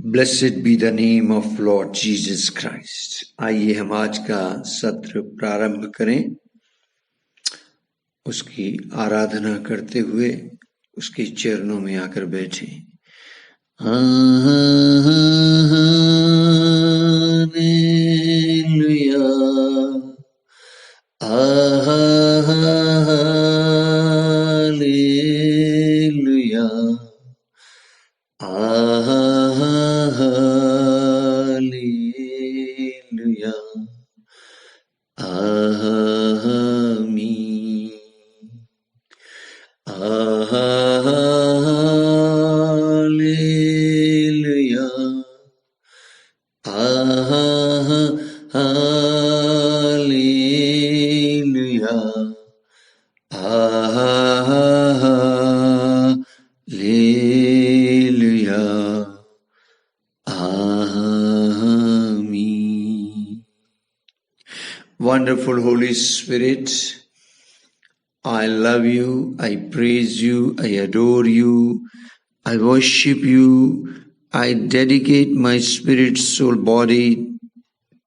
Blessed be the name of Lord Jesus Christ. आइए हम आज का सत्र प्रारंभ करें, उसकी आराधना करते हुए उसके चरणों में आकर बैठें। हालेलुया, हालेलुया, हालेलुया, आमीन, हालेलुया, हालेलुया, हालेलुया, आमीन। Wonderful Holy Spirit, I love you, I praise you, I adore you, I worship you, I dedicate my spirit, soul, body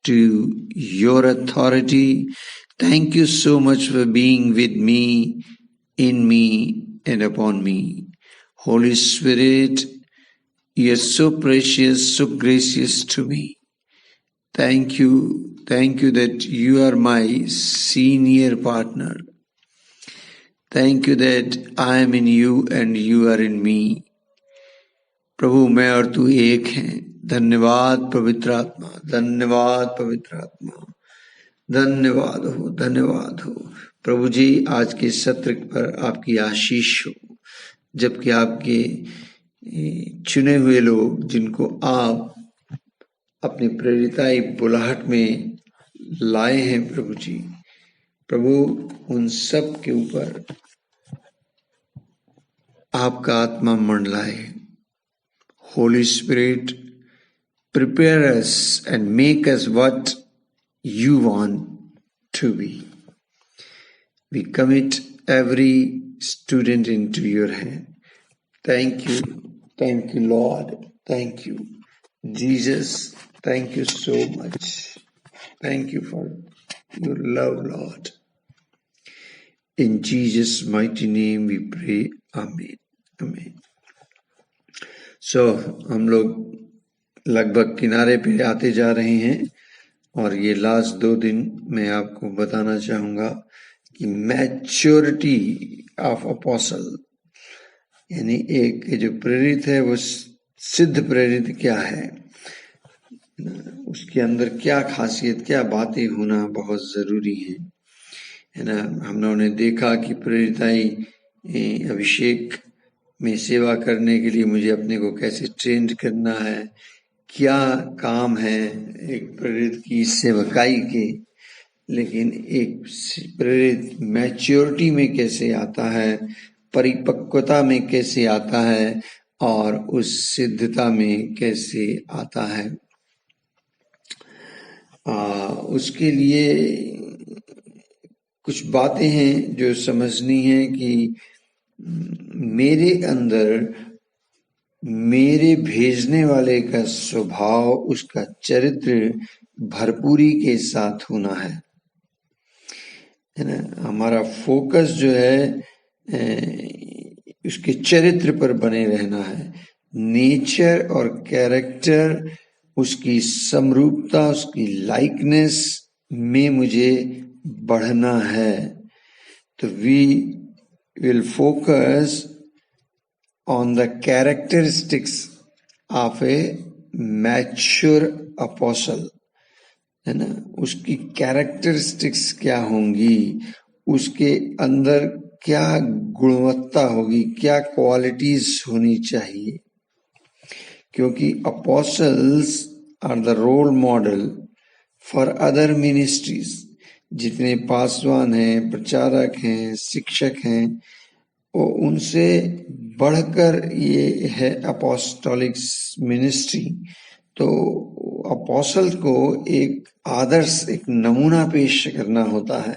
to your authority. Thank you so much for being with me, in me, and upon me. Holy Spirit, you are so precious, so gracious to me. Thank you that you are my senior partner. Thank you that I am in you and you are in me. प्रभु मैं और तू एक हैं। धन्यवाद पवित्र आत्मा, धन्यवाद पवित्र आत्मा, धन्यवाद हो प्रभु जी। आज के सत्र पर आपकी आशीष हो, जबकि आपके चुने हुए लोग जिनको आप अपनी प्रेरिताई बुलाहट में लाए हैं प्रभु जी, प्रभु उन सब के ऊपर आपका आत्मा मंडलाए। Holy Spirit, prepare us and make us what you want to be. We commit every student into your hand. Thank you Lord, thank you Jesus, thank you so much. Thank you for your love, Lord. In Jesus' mighty name we pray. Amen. Amen. हम लोग लगभग किनारे पे आते जा रहे हैं और ये लास्ट 2 दिन मैं आपको बताना चाहूँगा कि मैच्योरिटी ऑफ अपोस्टल, यानी एक जो प्रेरित है वो सिद्ध प्रेरित क्या है, उसके अंदर क्या खासियत, क्या बातें होना बहुत ज़रूरी है ना। हम लोगों ने देखा कि प्रेरिताई अभिषेक में सेवा करने के लिए मुझे अपने को कैसे ट्रेंड करना है, क्या काम है एक प्रेरित की सेवकाई के, लेकिन एक प्रेरित मैच्योरिटी में कैसे आता है, परिपक्वता में कैसे आता है और उस सिद्धता में कैसे आता है। उसके लिए कुछ बातें हैं जो समझनी है कि मेरे अंदर मेरे भेजने वाले का स्वभाव, उसका चरित्र भरपूरी के साथ होना है ना। हमारा फोकस जो है उसके चरित्र पर बने रहना है। नेचर और कैरेक्टर, उसकी समरूपता, उसकी लाइकनेस में मुझे बढ़ना है। तो we will focus on the characteristics of a mature apostle, है ना। उसकी कैरेक्टरिस्टिक्स क्या होंगी, उसके अंदर क्या गुणवत्ता होगी, क्या क्वालिटीज होनी चाहिए, क्योंकि apostles are the role model for other ministries। जितने पासवान हैं, प्रचारक हैं, शिक्षक हैं, वो उनसे बढ़कर ये है अपोस्टोलिक मिनिस्ट्री। तो अपोस्टल को एक आदर्श, एक नमूना पेश करना होता है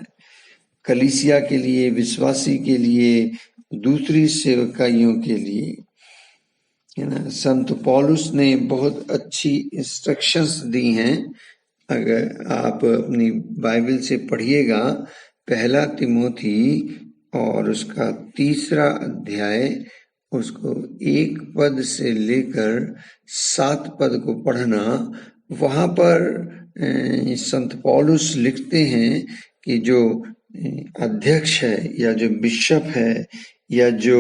कलीसिया के लिए, विश्वासी के लिए, दूसरी सेवकाइयों के लिए। है ना। संत पौलुस ने बहुत अच्छी इंस्ट्रक्शंस दी हैं। अगर आप अपनी बाइबल से पढ़िएगा, पहला तिमोथी और उसका 3 अध्याय, उसको 1 पद से लेकर 7 पद को पढ़ना। वहां पर संत पौलुस लिखते हैं कि जो अध्यक्ष है या जो बिशप है या जो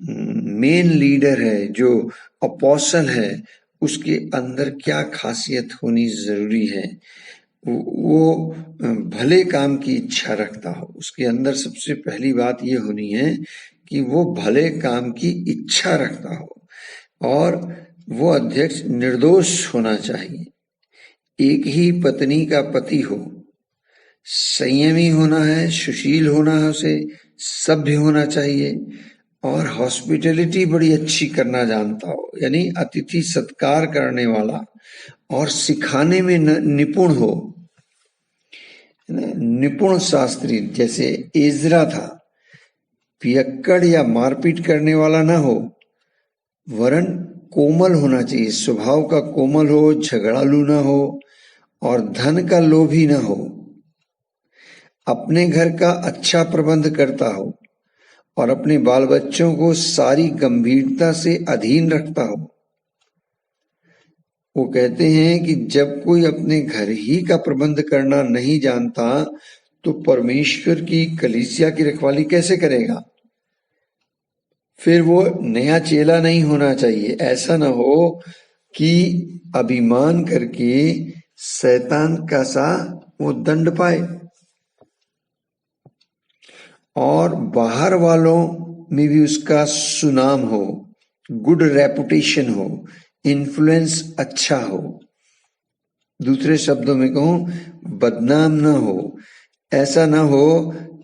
मेन लीडर है, जो अपोस्टल है, उसके अंदर क्या खासियत होनी जरूरी है। वो भले काम की इच्छा रखता हो। उसके अंदर सबसे पहली बात ये होनी है कि वो भले काम की इच्छा रखता हो और वो अध्यक्ष निर्दोष होना चाहिए, एक ही पत्नी का पति हो, संयमी होना है, सुशील होना है, उसे सभ्य होना चाहिए और हॉस्पिटैलिटी बड़ी अच्छी करना जानता हो, यानी अतिथि सत्कार करने वाला और सिखाने में निपुण हो। निपुण शास्त्री जैसे एजरा था, पियक्कड़ या मारपीट करने वाला ना हो, वरन कोमल होना चाहिए, स्वभाव का कोमल हो, झगड़ालू ना हो और धन का लोभी ना हो, अपने घर का अच्छा प्रबंध करता हो और अपने बाल बच्चों को सारी गंभीरता से अधीन रखता हो। वो कहते हैं कि जब कोई अपने घर ही का प्रबंध करना नहीं जानता तो परमेश्वर की कलीसिया की रखवाली कैसे करेगा। फिर वो नया चेला नहीं होना चाहिए। ऐसा ना हो कि अभिमान करके शैतान का सा वो दंड पाए और बाहर वालों में भी उसका सुनाम हो, गुड रेपुटेशन हो, इन्फ्लुएंस अच्छा हो। दूसरे शब्दों में कहूं, बदनाम ना हो। ऐसा ना हो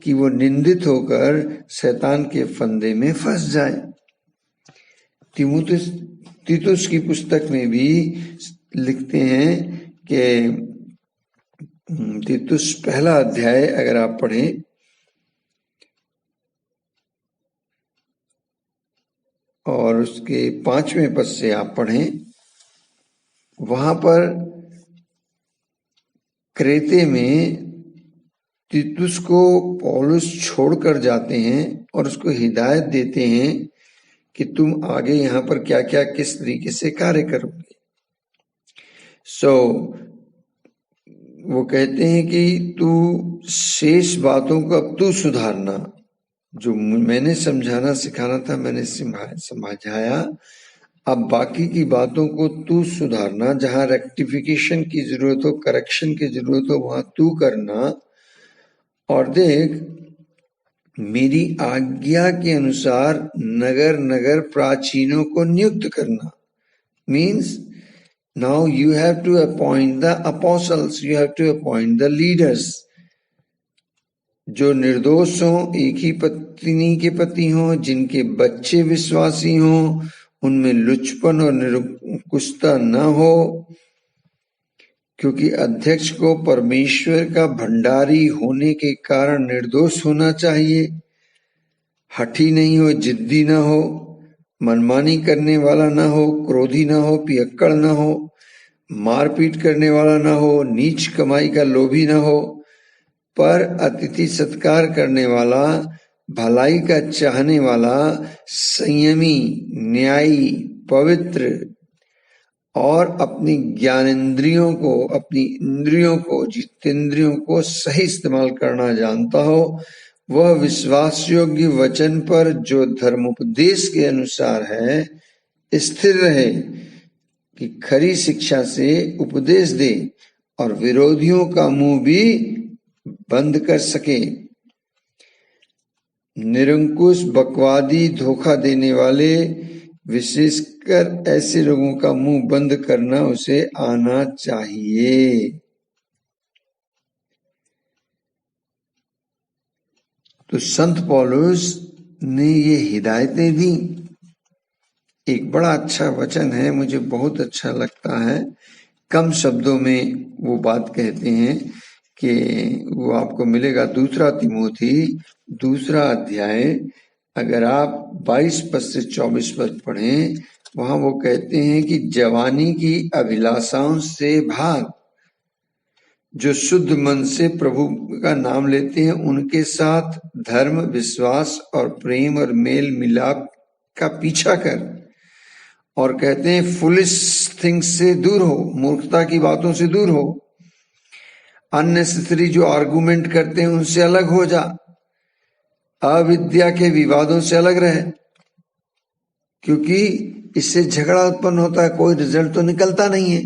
कि वो निंदित होकर शैतान के फंदे में फंस जाए। तीतुस की पुस्तक में भी लिखते हैं कि तीतुस पहला अध्याय अगर आप पढ़ें और उसके 5वें पद से आप पढ़ें, वहां पर क्रेते में तीतुस को पौलुस छोड़कर जाते हैं और उसको हिदायत देते हैं कि तुम आगे यहाँ पर क्या क्या किस तरीके से कार्य करोगे। वो कहते हैं कि तू शेष बातों को अब तू सुधारना, जो मैंने समझाना सिखाना था मैंने समझाया, अब बाकी की बातों को तू सुधारना। जहां रेक्टिफिकेशन की जरूरत हो, करेक्शन की जरूरत हो, वहां तू करना। और देख, मेरी आज्ञा के अनुसार नगर नगर प्राचीनों को नियुक्त करना। Means now you have to appoint the apostles, you have to appoint the leaders, जो निर्दोष हों, एक ही पत्नी के पति हों, जिनके बच्चे विश्वासी हों, उनमें लुचपन और निरंकुशता न हो, क्योंकि अध्यक्ष को परमेश्वर का भंडारी होने के कारण निर्दोष होना चाहिए। हठी नहीं हो, जिद्दी ना हो, मनमानी करने वाला ना हो, क्रोधी ना हो, पियक्कड़ ना हो, मारपीट करने वाला ना हो, नीच कमाई का लोभी ना हो, पर अतिथि सत्कार करने वाला, भलाई का चाहने वाला, संयमी, न्यायी, पवित्र और अपनी ज्ञानेंद्रियों को, अपनी इंद्रियों को, जितेंद्रियों को सही इस्तेमाल करना जानता हो। वह विश्वास योग्य वचन पर जो धर्मोपदेश के अनुसार है स्थिर रहे, कि खरी शिक्षा से उपदेश दे और विरोधियों का मुंह भी बंद कर सके। निरंकुश, बकवादी, धोखा देने वाले, विशेषकर ऐसे लोगों का मुंह बंद करना उसे आना चाहिए। तो संत पौलुस ने ये हिदायतें दी। एक बड़ा अच्छा वचन है, मुझे बहुत अच्छा लगता है। कम शब्दों में वो बात कहते हैं कि वो आपको मिलेगा 2 तिमोथी 2 अध्याय अगर आप 22 पद से 24 पद पढ़ें, वहां वो कहते हैं कि जवानी की अभिलाषाओं से भाग, जो शुद्ध मन से प्रभु का नाम लेते हैं उनके साथ धर्म, विश्वास और प्रेम और मेल मिलाप का पीछा कर। और कहते हैं फुलिश थिंग्स से दूर हो, मूर्खता की बातों से दूर हो, अननेसेसरी जो आर्गुमेंट करते हैं उनसे अलग हो जा, अविद्या के विवादों से अलग रहे, क्योंकि इससे झगड़ा उत्पन्न होता है, कोई रिजल्ट तो निकलता नहीं है।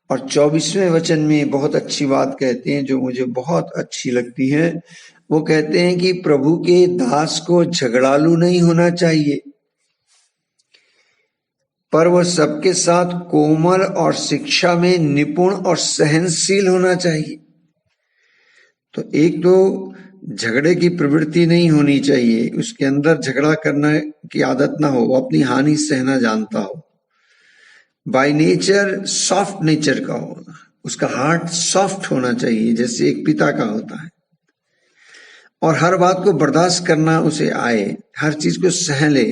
और 24वें वचन में बहुत अच्छी बात कहते हैं जो मुझे बहुत अच्छी लगती है। वो कहते हैं कि प्रभु के दास को झगड़ालू नहीं होना चाहिए, पर वह सबके साथ कोमल और शिक्षा में निपुण और सहनशील होना चाहिए। तो एक तो झगड़े की प्रवृत्ति नहीं होनी चाहिए, उसके अंदर झगड़ा करने की आदत ना हो, वो अपनी हानि सहना जानता हो, बाय नेचर सॉफ्ट नेचर का होना, उसका हार्ट सॉफ्ट होना चाहिए जैसे एक पिता का होता है, और हर बात को बर्दाश्त करना उसे आए, हर चीज को सह ले।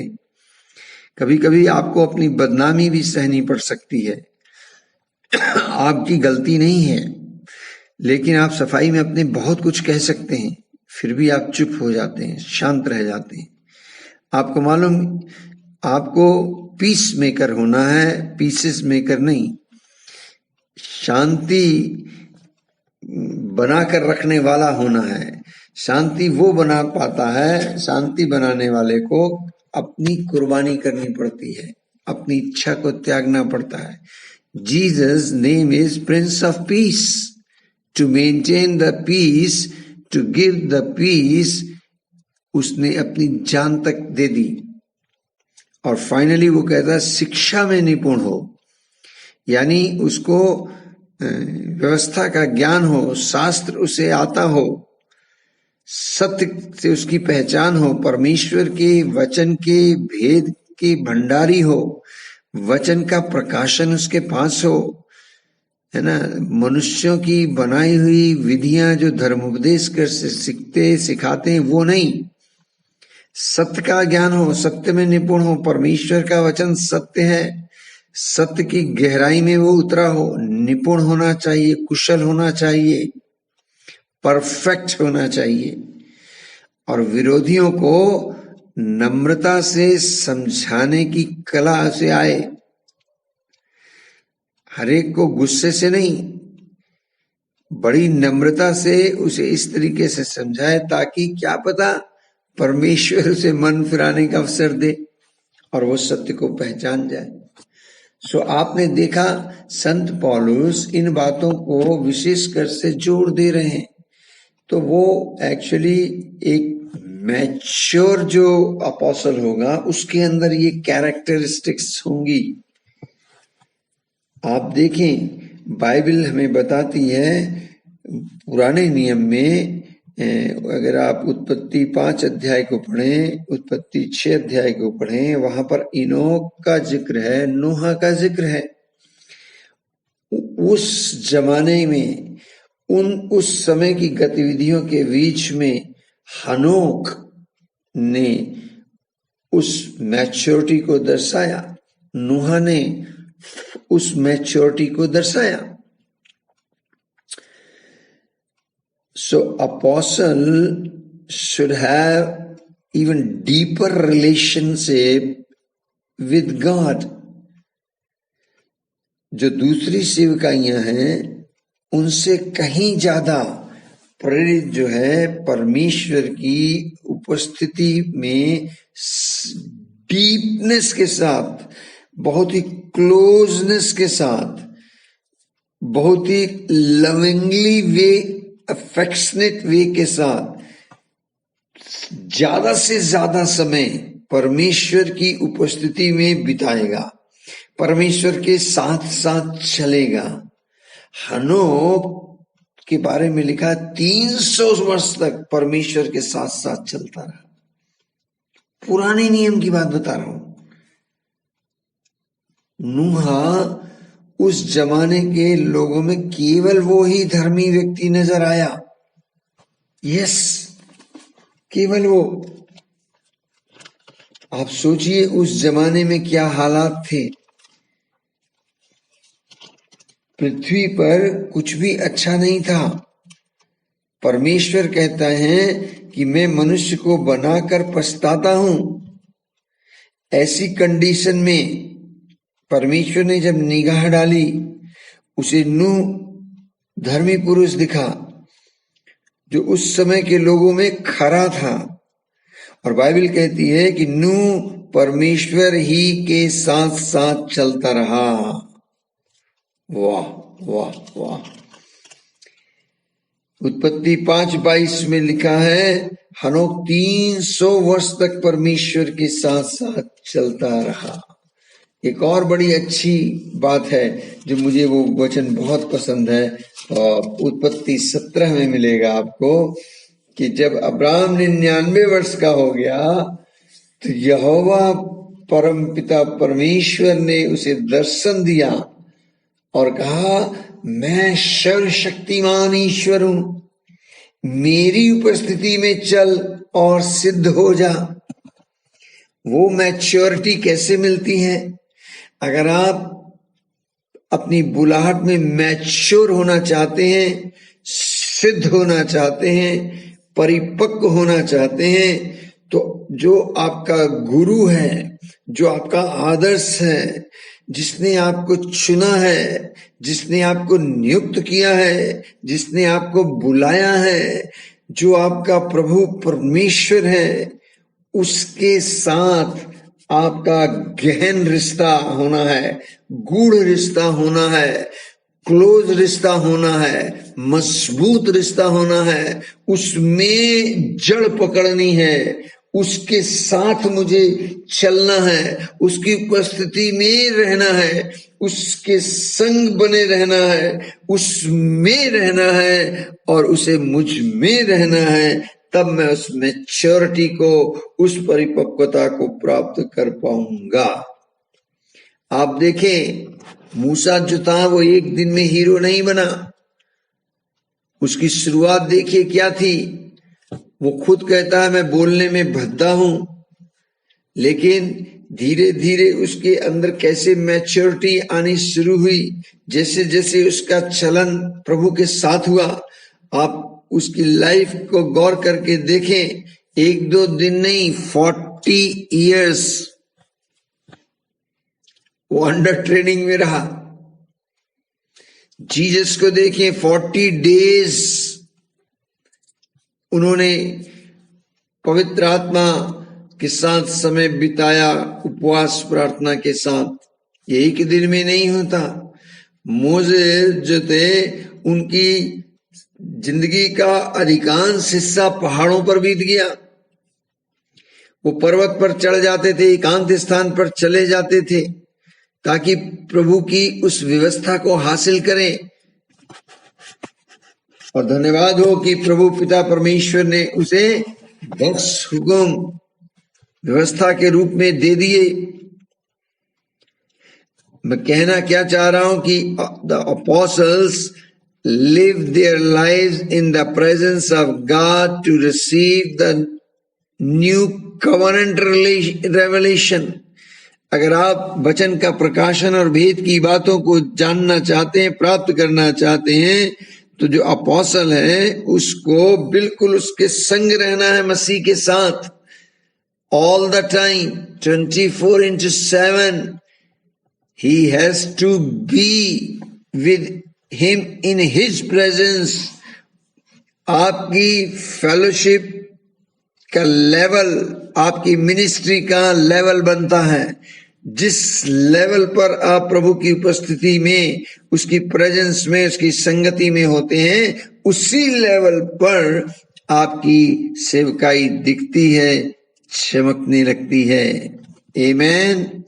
कभी कभी आपको अपनी बदनामी भी सहनी पड़ सकती है, आपकी गलती नहीं है, लेकिन आप सफाई में अपने बहुत कुछ कह सकते हैं, फिर भी आप चुप हो जाते हैं, शांत रह जाते हैं। आपको मालूम, आपको पीस मेकर होना है, पीसेस मेकर नहीं। शांति बनाकर रखने वाला होना है। शांति वो बना पाता है, शांति बनाने वाले को अपनी कुर्बानी करनी पड़ती है, अपनी इच्छा को त्यागना पड़ता है। Jesus name is prince of peace. To maintain the peace, to give the peace, उसने अपनी जान तक दे दी। और फाइनली वो कहता है शिक्षा में निपुण हो, यानी उसको व्यवस्था का ज्ञान हो, शास्त्र उसे आता हो, सत्य से उसकी पहचान हो, परमेश्वर के वचन के भेद के भंडारी हो, वचन का प्रकाशन उसके पास हो, है ना। मनुष्यों की बनाई हुई विधियां जो धर्मोपदेश कर सीखते सिखाते हैं वो नहीं, सत्य का ज्ञान हो, सत्य में निपुण हो, परमेश्वर का वचन सत्य है, सत्य की गहराई में वो उतरा हो, निपुण होना चाहिए, कुशल होना चाहिए, परफेक्ट होना चाहिए, और विरोधियों को नम्रता से समझाने की कला से आए। हरेक को गुस्से से नहीं, बड़ी नम्रता से उसे इस तरीके से समझाए ताकि क्या पता परमेश्वर उसे मन फिराने का अवसर दे और वो सत्य को पहचान जाए। सो आपने देखा संत पौलुस इन बातों को विशेषकर से जोर दे रहे हैं। तो वो एक्चुअली एक मैच्योर जो अपोस्टल होगा उसके अंदर ये कैरेक्टरिस्टिक्स होंगी। आप देखें बाइबल हमें बताती है, पुराने नियम में अगर आप उत्पत्ति 5 अध्याय को पढ़ें, उत्पत्ति 6 अध्याय को पढ़ें, वहां पर इनोक का जिक्र है, नूह का जिक्र है। उस जमाने में उस समय की गतिविधियों के बीच में हनोक ने उस मैच्योरिटी को दर्शाया, नूह ने उस मैच्योरिटी को दर्शाया। So apostle should have even deeper relationship with God. जो दूसरी सेवकाइयां हैं उनसे कहीं ज्यादा प्रेरित जो है परमेश्वर की उपस्थिति में डीपनेस के साथ, बहुत ही क्लोजनेस के साथ, बहुत ही लविंगली वे, अफेक्शनेट वे के साथ ज्यादा से ज्यादा समय परमेश्वर की उपस्थिति में बिताएगा, परमेश्वर के साथ साथ चलेगा। हनोक के बारे में लिखा 300 वर्ष तक परमेश्वर के साथ साथ चलता रहा। पुराने नियम की बात बता रहा हूं। नूह उस जमाने के लोगों में केवल वो ही धर्मी व्यक्ति नजर आया। यस, केवल वो। आप सोचिए उस जमाने में क्या हालात थे। पृथ्वी पर कुछ भी अच्छा नहीं था। परमेश्वर कहता है कि मैं मनुष्य को बनाकर पछताता हूं। ऐसी कंडीशन में परमेश्वर ने जब निगाह डाली, उसे नूह धर्मी पुरुष दिखा जो उस समय के लोगों में खरा था। और बाइबल कहती है कि नूह परमेश्वर ही के साथ साथ चलता रहा। वाह वाह वाह। उत्पत्ति 5:22 में लिखा है, हनोक 300 वर्ष तक परमेश्वर के साथ साथ चलता रहा। एक और बड़ी अच्छी बात है जो मुझे वो वचन बहुत पसंद है, उत्पत्ति 17 में मिलेगा आपको, कि जब अब्राहम 99 वर्ष का हो गया तो यहोवा परमपिता परमेश्वर ने उसे दर्शन दिया और कहा, मैं सर्वशक्तिमान ईश्वर हूं, मेरी उपस्थिति में चल और सिद्ध हो जा। वो मैच्योरिटी कैसे मिलती है? अगर आप अपनी बुलाहट में मैच्योर होना चाहते हैं, सिद्ध होना चाहते हैं, परिपक्व होना चाहते हैं, तो जो आपका गुरु है, जो आपका आदर्श है, जिसने आपको चुना है, जिसने आपको नियुक्त किया है, जिसने आपको बुलाया है, जो आपका प्रभु परमेश्वर है, उसके साथ आपका गहन रिश्ता होना है, गूढ़ रिश्ता होना है, क्लोज रिश्ता होना है, मजबूत रिश्ता होना है, उसमें जड़ पकड़नी है, उसके साथ मुझे चलना है, उसकी उपस्थिति में रहना है, उसके संग बने रहना है, उसमें रहना है और उसे मुझ में रहना है। तब मैं उस मैच्योरिटी को, उस परिपक्वता को प्राप्त कर पाऊंगा। आप देखें, मूसा जो था वो एक दिन में हीरो नहीं बना। उसकी शुरुआत देखिए क्या थी। वो खुद कहता है मैं बोलने में भद्दा हूं, लेकिन धीरे धीरे उसके अंदर कैसे मैच्योरिटी आनी शुरू हुई। जैसे जैसे उसका चलन प्रभु के साथ हुआ, आप उसकी लाइफ को गौर करके देखें। 1-2 दिन नहीं, 40 इयर्स वो अंडर ट्रेनिंग में रहा। जीसस को देखें, 40 डेज उन्होंने पवित्र आत्मा के साथ समय बिताया, उपवास प्रार्थना के साथ। ये एक दिन में नहीं होता। मोसेस जो थे, उनकी जिंदगी का अधिकांश हिस्सा पहाड़ों पर बीत गया। वो पर्वत पर चढ़ जाते थे, एकांत स्थान पर चले जाते थे ताकि प्रभु की उस व्यवस्था को हासिल करें। और धन्यवाद हो कि प्रभु पिता परमेश्वर ने उसे 10 हुक्म व्यवस्था के रूप में दे दिए। मैं कहना क्या चाह रहा हूं कि the apostles live their lives in the presence of God to receive the new covenant revelation। अगर आप वचन का प्रकाशन और भेद की बातों को जानना चाहते हैं, प्राप्त करना चाहते हैं, तो जो अपोस्टल है उसको बिल्कुल उसके संग रहना है, मसीह के साथ all the time, 24/7 he has to be with him in his presence। आपकी फेलोशिप का लेवल, आपकी मिनिस्ट्री का लेवल बनता है। जिस लेवल पर आप प्रभु की उपस्थिति में, उसकी प्रेजेंस में, उसकी संगति में होते हैं, उसी लेवल पर आपकी सेवकाई दिखती है, चमकने लगती है। आमेन,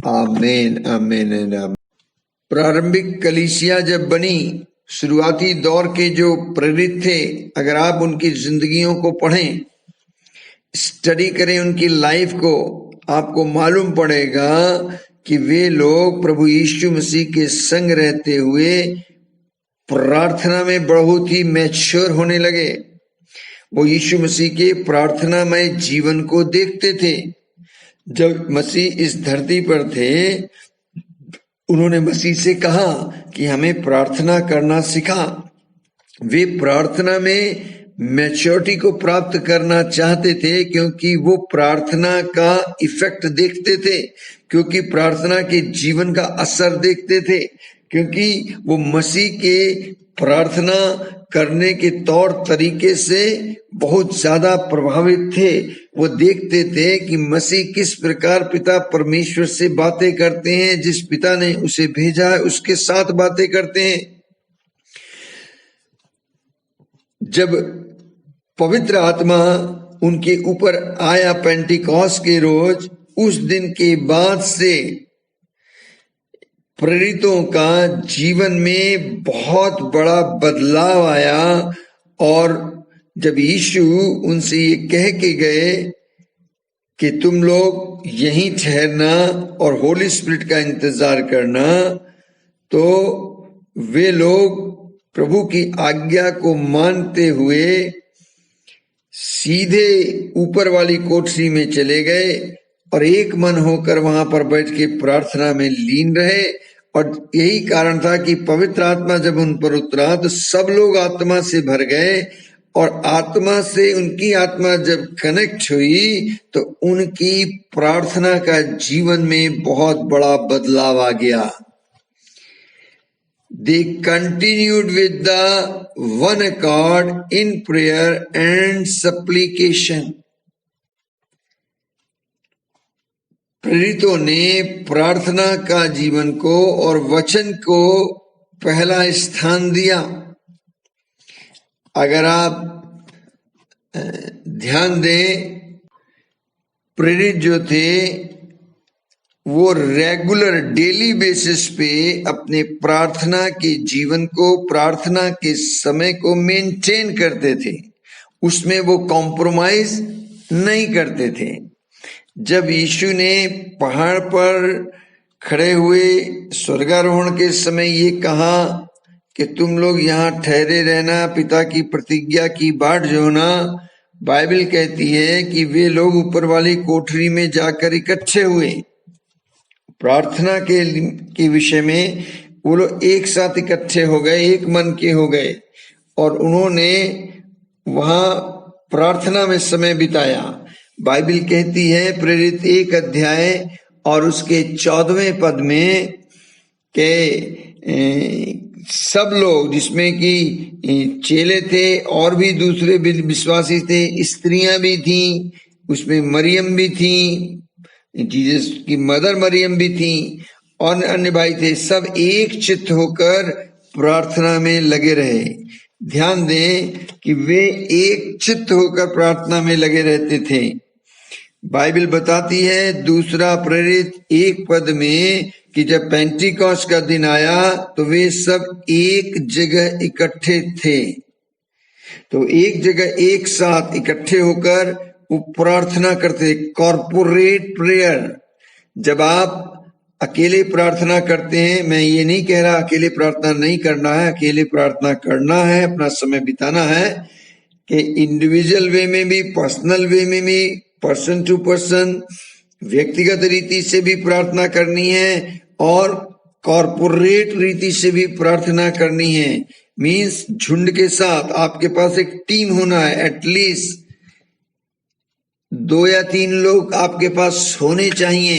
आमेन, आमेन, आमेन। प्रारंभिक कलीसिया जब बनी, शुरुआती दौर के जो प्रेरित थे, अगर आप उनकी जिंदगियों को पढ़ें, स्टडी करें उनकी लाइफ को, आपको मालूम पड़ेगा कि वे लोग प्रभु यीशु मसीह के संग रहते हुए प्रार्थना में बहुत ही मैच्योर होने लगे। वो यीशु मसीह के प्रार्थनामय जीवन को देखते थे। जब मसीह इस धरती पर थे, उन्होंने मसीह से कहा कि हमें प्रार्थना करना सिखा। वे प्रार्थना में मैच्योरिटी को प्राप्त करना चाहते थे, क्योंकि वो प्रार्थना का इफेक्ट देखते थे, क्योंकि प्रार्थना के जीवन का असर देखते थे, क्योंकि वो मसीह के प्रार्थना करने के तौर तरीके से बहुत ज्यादा प्रभावित थे। वो देखते थे कि मसीह किस प्रकार पिता परमेश्वर से बातें करते हैं, जिस पिता ने उसे भेजा है उसके साथ बातें करते हैं। जब पवित्र आत्मा उनके ऊपर आया पेंटिकॉस्ट के रोज, उस दिन के बाद से प्रेरितों का जीवन में बहुत बड़ा बदलाव आया। और जब यीशु उनसे ये कह के गए कि तुम लोग यहीं ठहरना और होली स्पिरिट का इंतजार करना, तो वे लोग प्रभु की आज्ञा को मानते हुए सीधे ऊपर वाली कोठरी में चले गए और एक मन होकर वहां पर बैठ के प्रार्थना में लीन रहे। और यही कारण था कि पवित्र आत्मा जब उन पर उतरा तो सब लोग आत्मा से भर गए, और आत्मा से उनकी आत्मा जब कनेक्ट हुई तो उनकी प्रार्थना का जीवन में बहुत बड़ा बदलाव आ गया। They continued with the one accord in prayer and supplication. प्रेरितों ने प्रार्थना का जीवन को और वचन को पहला स्थान दिया। अगर आप ध्यान दें, प्रेरित जो थे वो रेगुलर डेली बेसिस पे अपने प्रार्थना के जीवन को, प्रार्थना के समय को मेंटेन करते थे, उसमें वो कॉम्प्रोमाइज नहीं करते थे। जब यीशु ने पहाड़ पर खड़े हुए स्वर्गारोहण के समय ये कहा कि तुम लोग यहाँ ठहरे रहना, पिता की प्रतिज्ञा की बाट जोना, बाइबल कहती है कि वे लोग ऊपर वाली कोठरी में जाकर इकट्ठे हुए। प्रार्थना के विषय में वो लोग एक साथ इकट्ठे हो गए, एक मन के हो गए, और उन्होंने वहां प्रार्थना में समय बिताया। बाइबल कहती है प्रेरित 1 अध्याय और उसके 14वें पद में के सब लोग, जिसमें कि चेले थे और भी दूसरे विश्वासी थे, स्त्रियां भी थीं, उसमें मरियम भी थी, जीसस की मदर मरियम भी थी, और अन्य भाई थे, सब एक चित्त होकर प्रार्थना में लगे रहे। ध्यान दें कि वे एक चित्त होकर प्रार्थना में लगे रहते थे। बाइबल बताती है 2 प्रेरित 1 पद में कि जब पेंटिकॉस्ट का दिन आया तो वे सब एक जगह इकट्ठे थे। तो एक जगह एक साथ इकट्ठे होकर वो प्रार्थना करते, कॉर्पोरेट प्रेयर। जब आप अकेले प्रार्थना करते हैं, मैं ये नहीं कह रहा अकेले प्रार्थना नहीं करना है, अकेले प्रार्थना करना है, अपना समय बिताना है, कि इंडिविजुअल वे में भी, पर्सनल वे में भी, पर्सन टू पर्सन, व्यक्तिगत रीति से भी प्रार्थना करनी है और कॉर्पोरेट रीति से भी प्रार्थना करनी है। मीन्स झुंड के साथ आपके पास एक टीम होना है, एटलीस्ट 2 या 3 लोग आपके पास होने चाहिए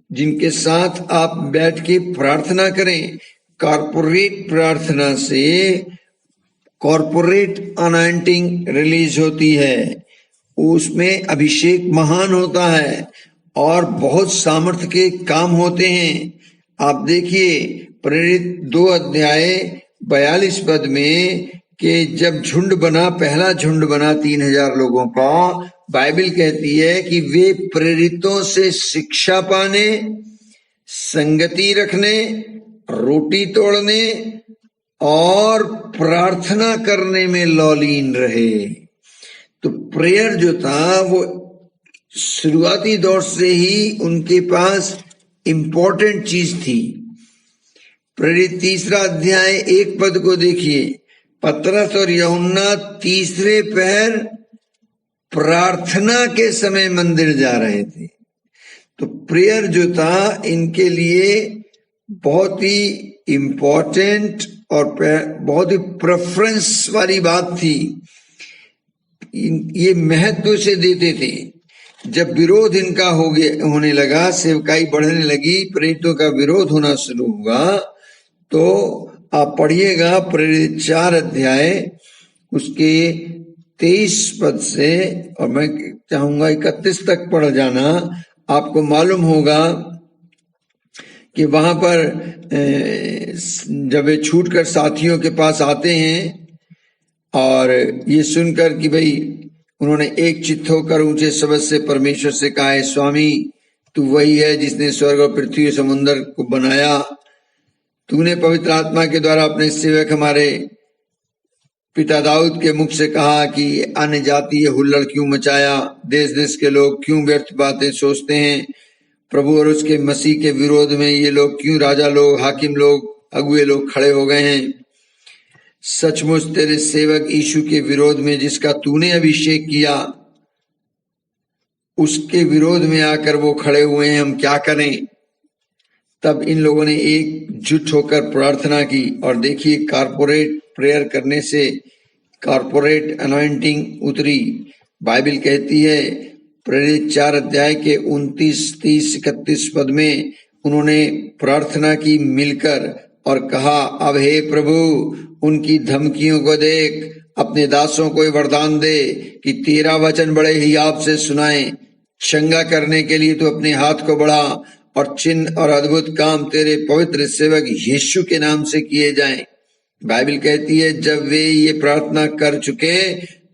जिनके साथ आप बैठ के प्रार्थना करें। कॉर्पोरेट प्रार्थना से कॉर्पोरेट अनॉइंटिंग रिलीज होती है, उसमें अभिषेक महान होता है और बहुत सामर्थ्य के काम होते हैं। आप देखिए प्रेरित 2 अध्याय 42 पद में कि जब झुंड बना, पहला झुंड बना 3000 लोगों का, बाइबल कहती है कि वे प्रेरितों से शिक्षा पाने, संगति रखने, रोटी तोड़ने और प्रार्थना करने में लौलीन रहे। तो प्रेयर जो था वो शुरुआती दौर से ही उनके पास इंपॉर्टेंट चीज थी। प्रेरित 3 अध्याय 1 पद को देखिए, पतरस और यूहन्ना तीसरे पहर प्रार्थना के समय मंदिर जा रहे थे। तो प्रेयर जो था इनके लिए बहुत ही इम्पोर्टेंट और बहुत ही प्रेफरेंस वाली बात थी। ये महत्व से देते थे। जब विरोध इनका होने लगा, सेवकाई बढ़ने लगी, प्रेरितों का विरोध होना शुरू हुआ, तो आप पढ़िएगा प्रेरित 4 अध्याय उसके 23 पद से, और मैं चाहूंगा 31 तक पढ़ जाना। आपको मालूम होगा कि वहां पर जब वे छूटकर साथियों के पास आते हैं और ये सुनकर कि भाई उन्होंने एक चित्त होकर ऊंचे शब्द से परमेश्वर से कहा है, स्वामी तू वही है जिसने स्वर्ग और पृथ्वी और समुद्र को बनाया। तूने पवित्र आत्मा के द्वारा अपने सेवक हमारे पिता दाऊद के मुख से कहा कि अन्य जाति ये हुल्लड़ क्यों मचाया, देश देश के लोग क्यों व्यर्थ बातें सोचते हैं, प्रभु और उसके मसीह के विरोध में ये लोग क्यों राजा लोग, हाकिम लोग, अगुए लोग खड़े हो गए हैं। सचमुच तेरे सेवक यीशु के विरोध में जिसका तूने अभिषेक किया, उसके विरोध में आकर वो खड़े हुए हैं, हम क्या करें। तब इन लोगों ने एकजुट होकर प्रार्थना की। और देखिए कॉर्पोरेट प्रेयर करने से कॉर्पोरेट अनॉइंटिंग उतरी। बाइबल कहती है प्रेरित 4 अध्याय के 29, 30, 31 पद में उन्होंने प्रार्थना की मिलकर और कहा, अब हे प्रभु उनकी धमकियों को देख, अपने दासों को वरदान दे कि तेरा वचन बड़े ही आपसे सुनाए। चंगा करने के लिए तो अपने हाथ को बढ़ा और चिन्ह और अद्भुत काम तेरे पवित्र सेवक यीशु के नाम से किए जाएं। बाइबल कहती है जब वे ये प्रार्थना कर चुके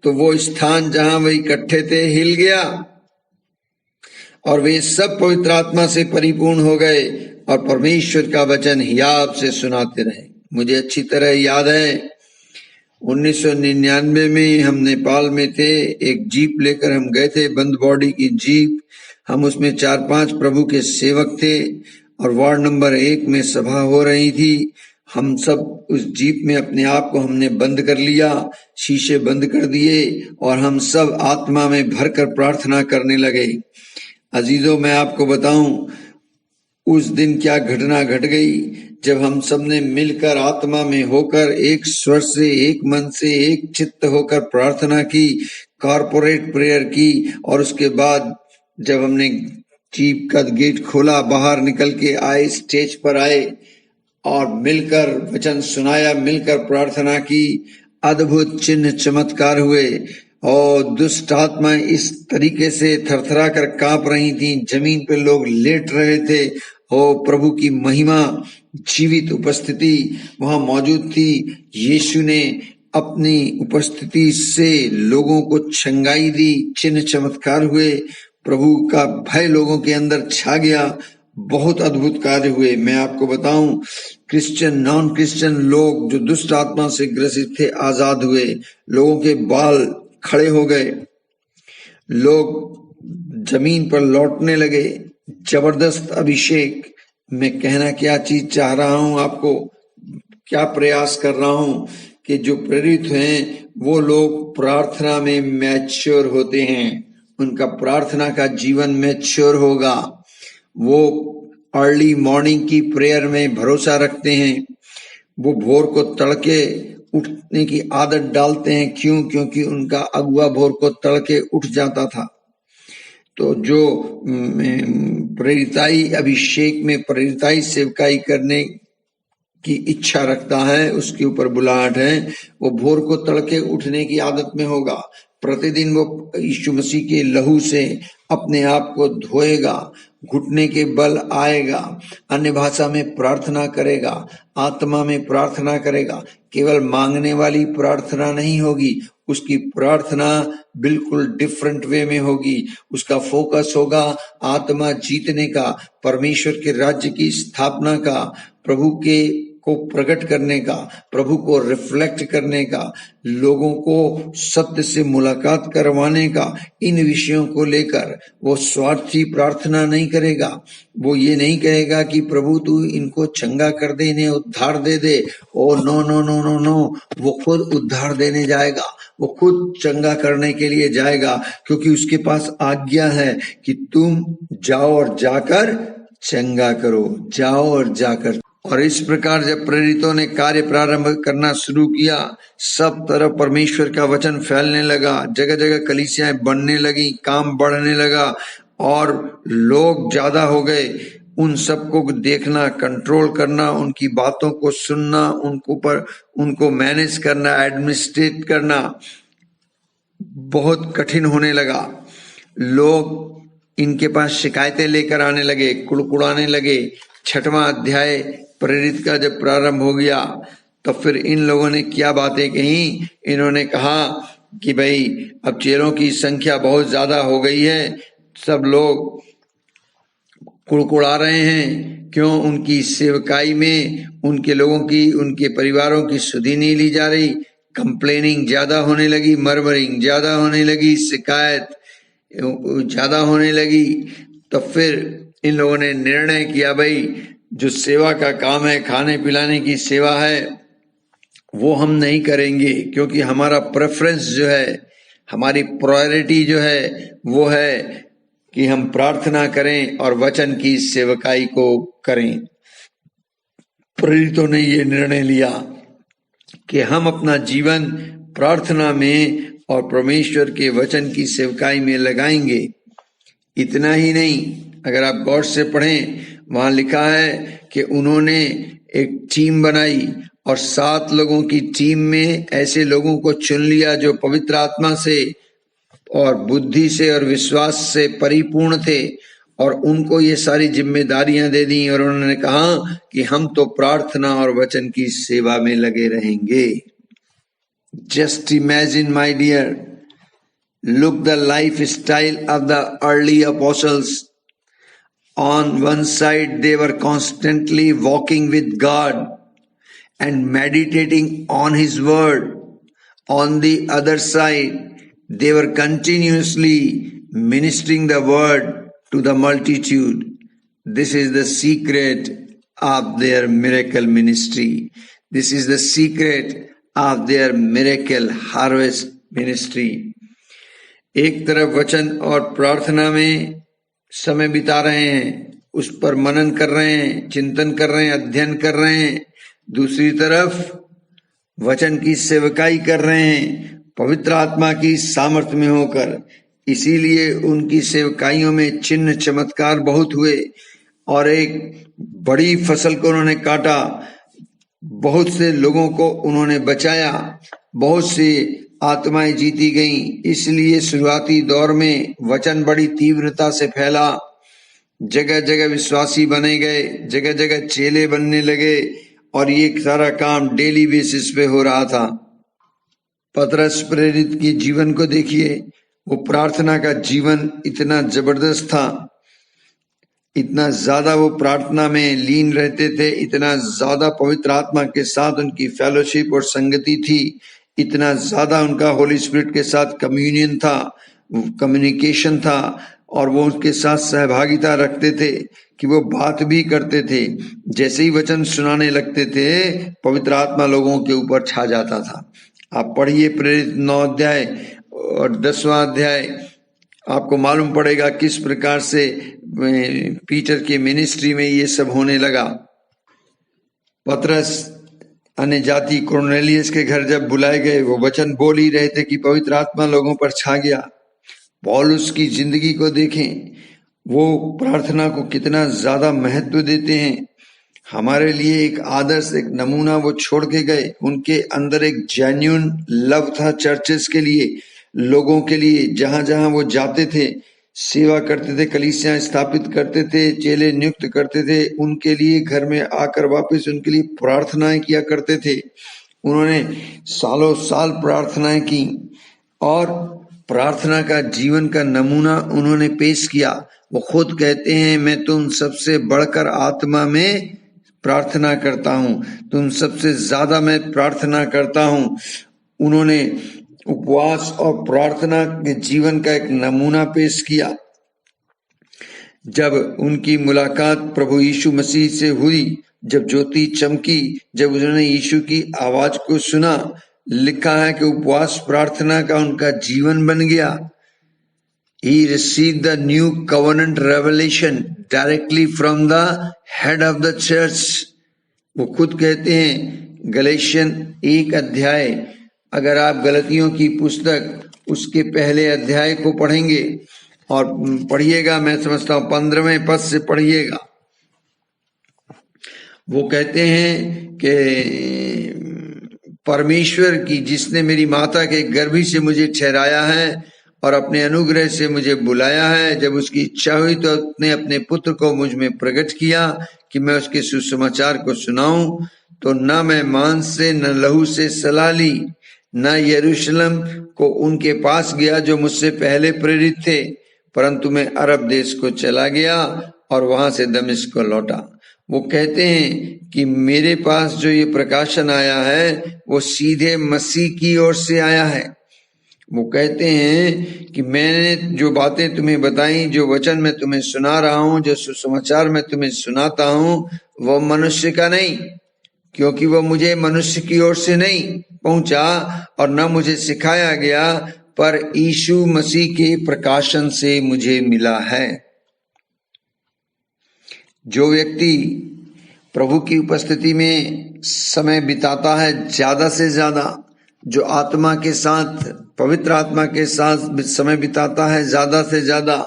तो वो स्थान जहां वे इकट्ठे थे हिल गया और वे सब पवित्र आत्मा से परिपूर्ण हो गए और परमेश्वर का वचन हियाव से सुनाते रहे। मुझे अच्छी तरह याद है 1999 में हम नेपाल में थे, एक जीप लेकर हम गए थे, बंद बॉडी की जीप। हम उसमें 4-5 प्रभु के सेवक थे और वार्ड नंबर 1 में सभा हो रही थी। हम सब उस जीप में अपने आप को हमने बंद कर लिया, शीशे बंद कर दिए और हम सब आत्मा में भरकर प्रार्थना करने लगे। अजीजों, मैं आपको बताऊं उस दिन क्या घटना घट गई जब हम सब ने मिलकर आत्मा में होकर एक स्वर से, एक मन से, एक चित्त होकर प्रार्थना की, कॉर्पोरेट प्रेयर की। और उसके बाद जब हमने जीप का गेट खोला, बाहर निकल के आए, स्टेज पर आए और मिलकर वचन सुनाया, मिलकर प्रार्थना की, अद्भुत चिन्ह चमत्कार हुए और दुष्ट आत्माएं इस तरीके से थरथरा कर कांप रही थीं, जमीन पे लोग लेट रहे थे और प्रभु की महिमा, जीवित उपस्थिति वहां मौजूद थी। यीशु ने अपनी उपस्थिति से लोगों को चंगाई दी, चिन्ह चमत्कार हुए, प्रभु का भय लोगों के अंदर छा गया, बहुत अद्भुत कार्य हुए। मैं आपको बताऊं क्रिश्चियन, नॉन क्रिश्चियन लोग जो दुष्ट आत्मा से ग्रसित थे आजाद हुए, लोगों के बाल खड़े हो गए, लोग जमीन पर लौटने लगे। जबरदस्त अभिषेक। मैं कहना क्या चीज चाह रहा हूं आपको, क्या प्रयास कर रहा हूं कि जो प्रेरित हैं वो लोग प्रार्थना में मैच्योर होते हैं, उनका प्रार्थना का जीवन मैच्योर होगा। वो अर्ली मॉर्निंग की प्रेयर में भरोसा रखते हैं, वो भोर को तड़के उठने की आदत डालते हैं। क्यों? क्योंकि उनका अगुआ भोर को तड़के उठ जाता था। तो जो प्रेरिताई अभिषेक में प्रेरिताई सेवकाई करने की इच्छा रखता है, उसके ऊपर बुलाहट है, वो भोर को तड़के उठने की आदत में होगा। प्रतिदिन वो यीशु मसीह के लहू से अपने आप को धोएगा, घुटने के बल आएगा, अन्य भाषा में प्रार्थना करेगा, आत्मा में प्रार्थना करेगा। केवल मांगने वाली प्रार्थना नहीं होगी, उसकी प्रार्थना बिल्कुल डिफरेंट वे में होगी। उसका फोकस होगा आत्मा जीतने का, परमेश्वर के राज्य की स्थापना का, प्रभु के को प्रकट करने का, प्रभु को रिफ्लेक्ट करने का, लोगों को सत्य से मुलाकात करवाने का। इन विषयों को लेकर वो स्वार्थी प्रार्थना नहीं करेगा। वो ये नहीं कहेगा कि प्रभु तू इनको चंगा कर दे, इन्हें उद्धार दे दे। Oh no no no no no, वो खुद उद्धार देने जाएगा, वो खुद चंगा करने के लिए जाएगा, क्योंकि उसके पास आज्ञा है कि तुम जाओ और जाकर चंगा करो, जाओ और जाकर। और इस प्रकार जब प्रेरितों ने कार्य प्रारंभ करना शुरू किया, सब तरफ परमेश्वर का वचन फैलने लगा, जगह जगह कलीसियाएं बनने लगी, काम बढ़ने लगा और लोग ज्यादा हो गए। उन सबको देखना, कंट्रोल करना, उनकी बातों को सुनना, उनको मैनेज करना, एडमिनिस्ट्रेट करना बहुत कठिन होने लगा। लोग इनके पास शिकायतें लेकर आने लगे, कुड़कुड़ाने लगे। 6वां अध्याय प्रेरित का जब प्रारंभ हो गया तो फिर इन लोगों ने क्या बातें कही। इन्होंने कहा कि भाई अब चेलों की संख्या बहुत ज्यादा हो गई है, सब लोग कुड़कुड़ा रहे हैं, क्यों उनकी सेवकाई में उनके लोगों की, उनके परिवारों की सुधि नहीं ली जा रही। कंप्लेनिंग ज्यादा होने लगी, मर्मरिंग ज्यादा होने लगी, शिकायत ज्यादा होने लगी। तो फिर इन लोगों ने निर्णय किया, भाई जो सेवा का काम है, खाने पिलाने की सेवा है, वो हम नहीं करेंगे, क्योंकि हमारा प्रेफरेंस जो है, हमारी प्रायोरिटी जो है वो है कि हम प्रार्थना करें और वचन की सेवकाई को करें। प्रेरितों ने ये निर्णय लिया कि हम अपना जीवन प्रार्थना में और परमेश्वर के वचन की सेवकाई में लगाएंगे। इतना ही नहीं, अगर आप गौर से पढ़ें, वहां लिखा है कि उन्होंने एक टीम बनाई और 7 लोगों की टीम में ऐसे लोगों को चुन लिया जो पवित्र आत्मा से और बुद्धि से और विश्वास से परिपूर्ण थे, और उनको ये सारी जिम्मेदारियां दे दी और उन्होंने कहा कि हम तो प्रार्थना और वचन की सेवा में लगे रहेंगे। Just imagine my dear, look the lifestyle of the early apostles. On one side they were constantly walking with God and meditating on his word. On the other side they were continuously ministering the word to the multitude. This is the secret of their miracle ministry. This is the secret of their miracle harvest ministry. एक तरफ वचन और प्रार्थना में समय बिता रहे हैं, उस पर मनन कर रहे हैं, चिंतन कर रहे हैं, अध्ययन कर रहे हैं। दूसरी तरफ वचन की सेवकाई कर रहे हैं पवित्र आत्मा की सामर्थ्य में होकर। इसीलिए उनकी सेवकाइयों में चिन्ह चमत्कार बहुत हुए और एक बड़ी फसल को उन्होंने काटा, बहुत से लोगों को उन्होंने बचाया, बहुत सी आत्माएं जीती गईं। इसलिए शुरुआती दौर में वचन बड़ी तीव्रता से फैला, जगह जगह विश्वासी बने गए, जगह जगह चेले बनने लगे और ये सारा काम डेली बेसिस पे हो रहा था। पतरस प्रेरित के जीवन को देखिए, वो प्रार्थना का जीवन इतना जबरदस्त था, इतना ज्यादा वो प्रार्थना में लीन रहते थे, इतना ज्यादा पवित्र आत्मा के साथ उनकी फेलोशिप और संगति थी, इतना ज्यादा उनका होली स्पिरिट के साथ कम्युनियन था, कम्युनिकेशन था, और वो उसके साथ सहभागिता रखते थे कि वो बात भी करते थे। जैसे ही वचन सुनाने लगते थे, पवित्र आत्मा लोगों के ऊपर छा जाता था। आप पढ़िए प्रेरित 9 अध्याय और 10वां अध्याय, आपको मालूम पड़ेगा किस प्रकार से पीटर के मिनिस्ट्री में ये सब होने लगा। पतरस अन्य जाति कोर्नेलियस के घर जब बुलाए गए, वो वचन बोल ही रहे थे कि पवित्र आत्मा लोगों पर छा गया। पौलुस की जिंदगी को देखें, वो प्रार्थना को कितना ज्यादा महत्व देते हैं। हमारे लिए एक आदर्श, एक नमूना वो छोड़ के गए। उनके अंदर एक जेन्युइन लव था चर्चेस के लिए, लोगों के लिए। जहां जहां वो जाते थे, सेवा करते थे, कलीसियां स्थापित करते थे, चेले नियुक्त करते थे, उनके लिए घर में आकर वापस उनके लिए प्रार्थनाएं किया करते थे। उन्होंने सालों साल प्रार्थनाएं की और प्रार्थना का जीवन का नमूना उन्होंने पेश किया। वो खुद कहते हैं, मैं तुम सबसे बढ़कर आत्मा में प्रार्थना करता हूं, तुम सबसे ज्यादा मैं प्रार्थना करता हूं। उन्होंने उपवास और प्रार्थना के जीवन का एक नमूना पेश किया। जब उनकी मुलाकात प्रभु यीशु मसीह से हुई, जब ज्योति चमकी, जब उन्होंने यीशु की आवाज को सुना, लिखा है कि उपवास प्रार्थना का उनका जीवन बन गया। He received the new covenant revelation directly from the head of the church. वो खुद कहते हैं गलेशियन 1 अध्याय, अगर आप गलतियों की पुस्तक उसके पहले अध्याय को पढ़ेंगे और पढ़िएगा, मैं समझता हूं 15वें पद से पढ़िएगा। वो कहते हैं कि परमेश्वर की जिसने मेरी माता के गर्भ से मुझे ठहराया है और अपने अनुग्रह से मुझे बुलाया है, जब उसकी इच्छा हुई तो उसने अपने पुत्र को मुझ में प्रकट किया कि मैं उसके सुसमाचार को सुनाऊं। तो न मैं मांस से न लहू से सलाह ली, न यरूशलेम को उनके पास गया जो मुझसे पहले प्रेरित थे, परंतु मैं अरब देश को चला गया और वहां से दमिश्क को लौटा। वो कहते हैं कि मेरे पास जो ये प्रकाशन आया है वो सीधे मसीह की ओर से आया है। वो कहते हैं कि मैंने जो बातें तुम्हें बताई, जो वचन मैं तुम्हें सुना रहा हूं, जो सुसमाचार मैं तुम्हें सुनाता हूं, वो मनुष्य का नहीं, क्योंकि वो मुझे मनुष्य की ओर से नहीं पहुंचा और न मुझे सिखाया गया, पर यीशु मसीह के प्रकाशन से मुझे मिला है। जो व्यक्ति प्रभु की उपस्थिति में समय बिताता है ज्यादा से ज्यादा, जो आत्मा के साथ, पवित्र आत्मा के साथ समय बिताता है ज्यादा से ज्यादा,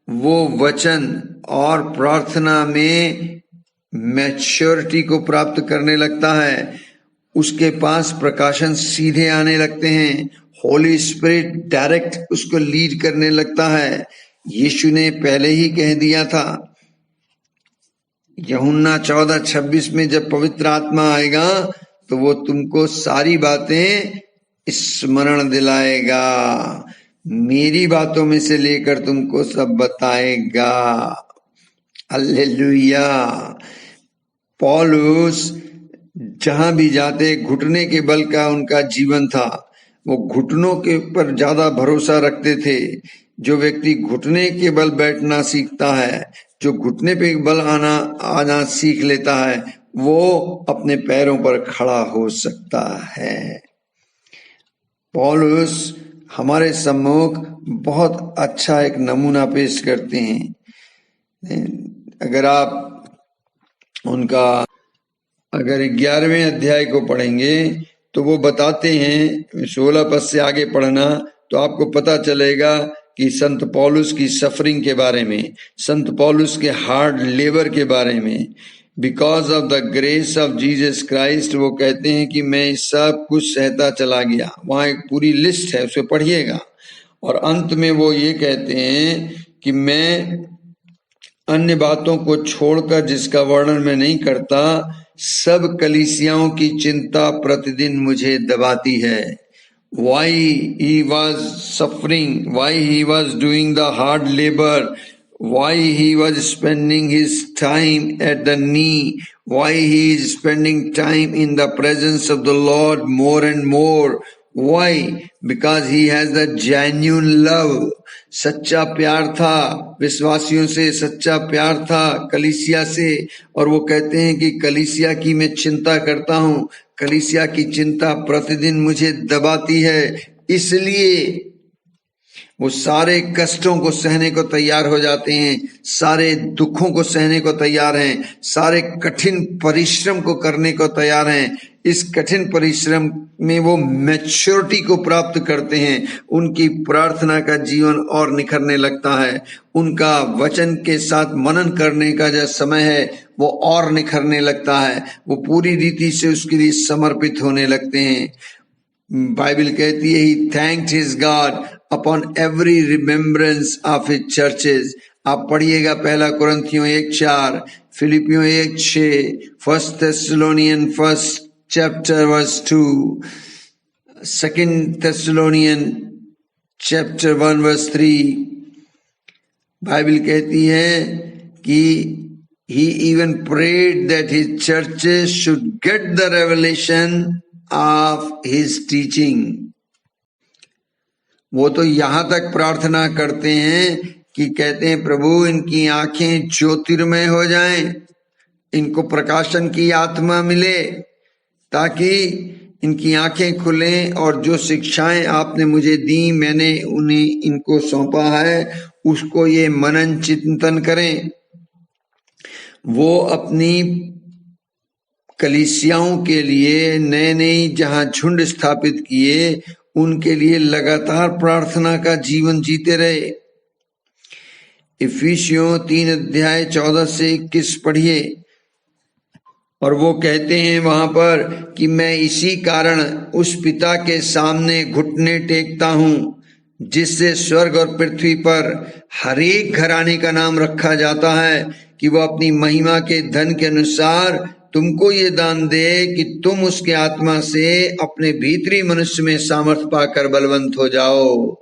वो वचन और प्रार्थना में मैच्योरिटी को प्राप्त करने लगता है। उसके पास प्रकाशन सीधे आने लगते हैं, होली स्पिरिट डायरेक्ट उसको लीड करने लगता है। यीशु ने पहले ही कह दिया था यूहन्ना 14:26 में, जब पवित्र आत्मा आएगा तो वो तुमको सारी बातें स्मरण दिलाएगा, मेरी बातों में से लेकर तुमको सब बताएगा। हालेलुया। पौलुस जहां भी जाते घुटने के बल का उनका जीवन था, वो घुटनों के ऊपर ज्यादा भरोसा रखते थे। जो व्यक्ति घुटने के बल बैठना सीखता है, जो घुटने पे बल आना सीख लेता है, वो अपने पैरों पर खड़ा हो सकता है। पौलुस हमारे सम्मुख बहुत अच्छा एक नमूना पेश करते हैं। अगर आप उनका 11वें अध्याय को पढ़ेंगे तो वो बताते हैं, 16 पद से आगे पढ़ना तो आपको पता चलेगा कि संत पौलुस की सफरिंग के बारे में, संत पौलुस के हार्ड लेबर के बारे में। Because of the grace of Jesus Christ, वो कहते हैं कि मैं सब कुछ सहता चला गया। वहां एक पूरी लिस्ट है, उसे पढ़िएगा। और अंत में वो ये कहते हैं कि मैं अन्य बातों को छोड़कर, जिसका वर्णन मैं नहीं करता, सब कलीसियाओं की चिंता प्रतिदिन मुझे दबाती है। Why he was suffering, why he was doing the hard labor, why he was spending his time at the knee, why he is spending time in the presence of the Lord more and more. Why? Because he has the genuine love. सच्चा प्यार था विश्वासियों से, सच्चा प्यार था कलीसिया से। और वो कहते हैं कि कलीसिया की मैं चिंता करता हूँ, कलीसिया की चिंता प्रतिदिन मुझे दबाती है, इसलिए वो सारे कष्टों को सहने को तैयार हो जाते हैं, सारे दुखों को सहने को तैयार हैं, सारे कठिन परिश्रम को करने को तैयार हैं। इस कठिन परिश्रम में वो मैच्योरिटी को प्राप्त करते हैं। उनकी प्रार्थना का जीवन और निखरने लगता है, उनका वचन के साथ मनन करने का जो समय है वो और निखरने लगता है, वो पूरी रीति से उसके लिए समर्पित होने लगते हैं। बाइबल कहती है he thanked his God upon every remembrance of his churches. आप पढ़िएगा 1 कुरिन्थियों 1:4, फिलिपियों 1:6, 1 Thessalonian 1 chapter verse 2, 2 Thessalonian chapter 1 verse 3। Bible कहती है कि he even prayed that his churches should get the revelation of his teaching। वो तो यहां तक प्रार्थना करते हैं कि कहते हैं प्रभु इनकी आंखें ज्योतिर्मय हो जाएं, इनको प्रकाशन की आत्मा मिले, ताकि इनकी आंखें खुलें और जो शिक्षाएं आपने मुझे दी मैंने उन्हें इनको सौंपा है उसको ये मनन चिंतन करें। वो अपनी कलीसियाओं के लिए नए नए जहां झुंड स्थापित किए उनके लिए लगातार प्रार्थना का जीवन जीते रहे। इफिसियों 3 अध्याय 14 से 21 पढ़िए और वो कहते हैं वहां पर कि मैं इसी कारण उस पिता के सामने घुटने टेकता हूं जिससे स्वर्ग और पृथ्वी पर हर एक घराने का नाम रखा जाता है कि वो अपनी महिमा के धन के अनुसार तुमको ये दान दे कि तुम उसके आत्मा से अपने भीतरी मनुष्य में सामर्थ पाकर बलवंत हो जाओ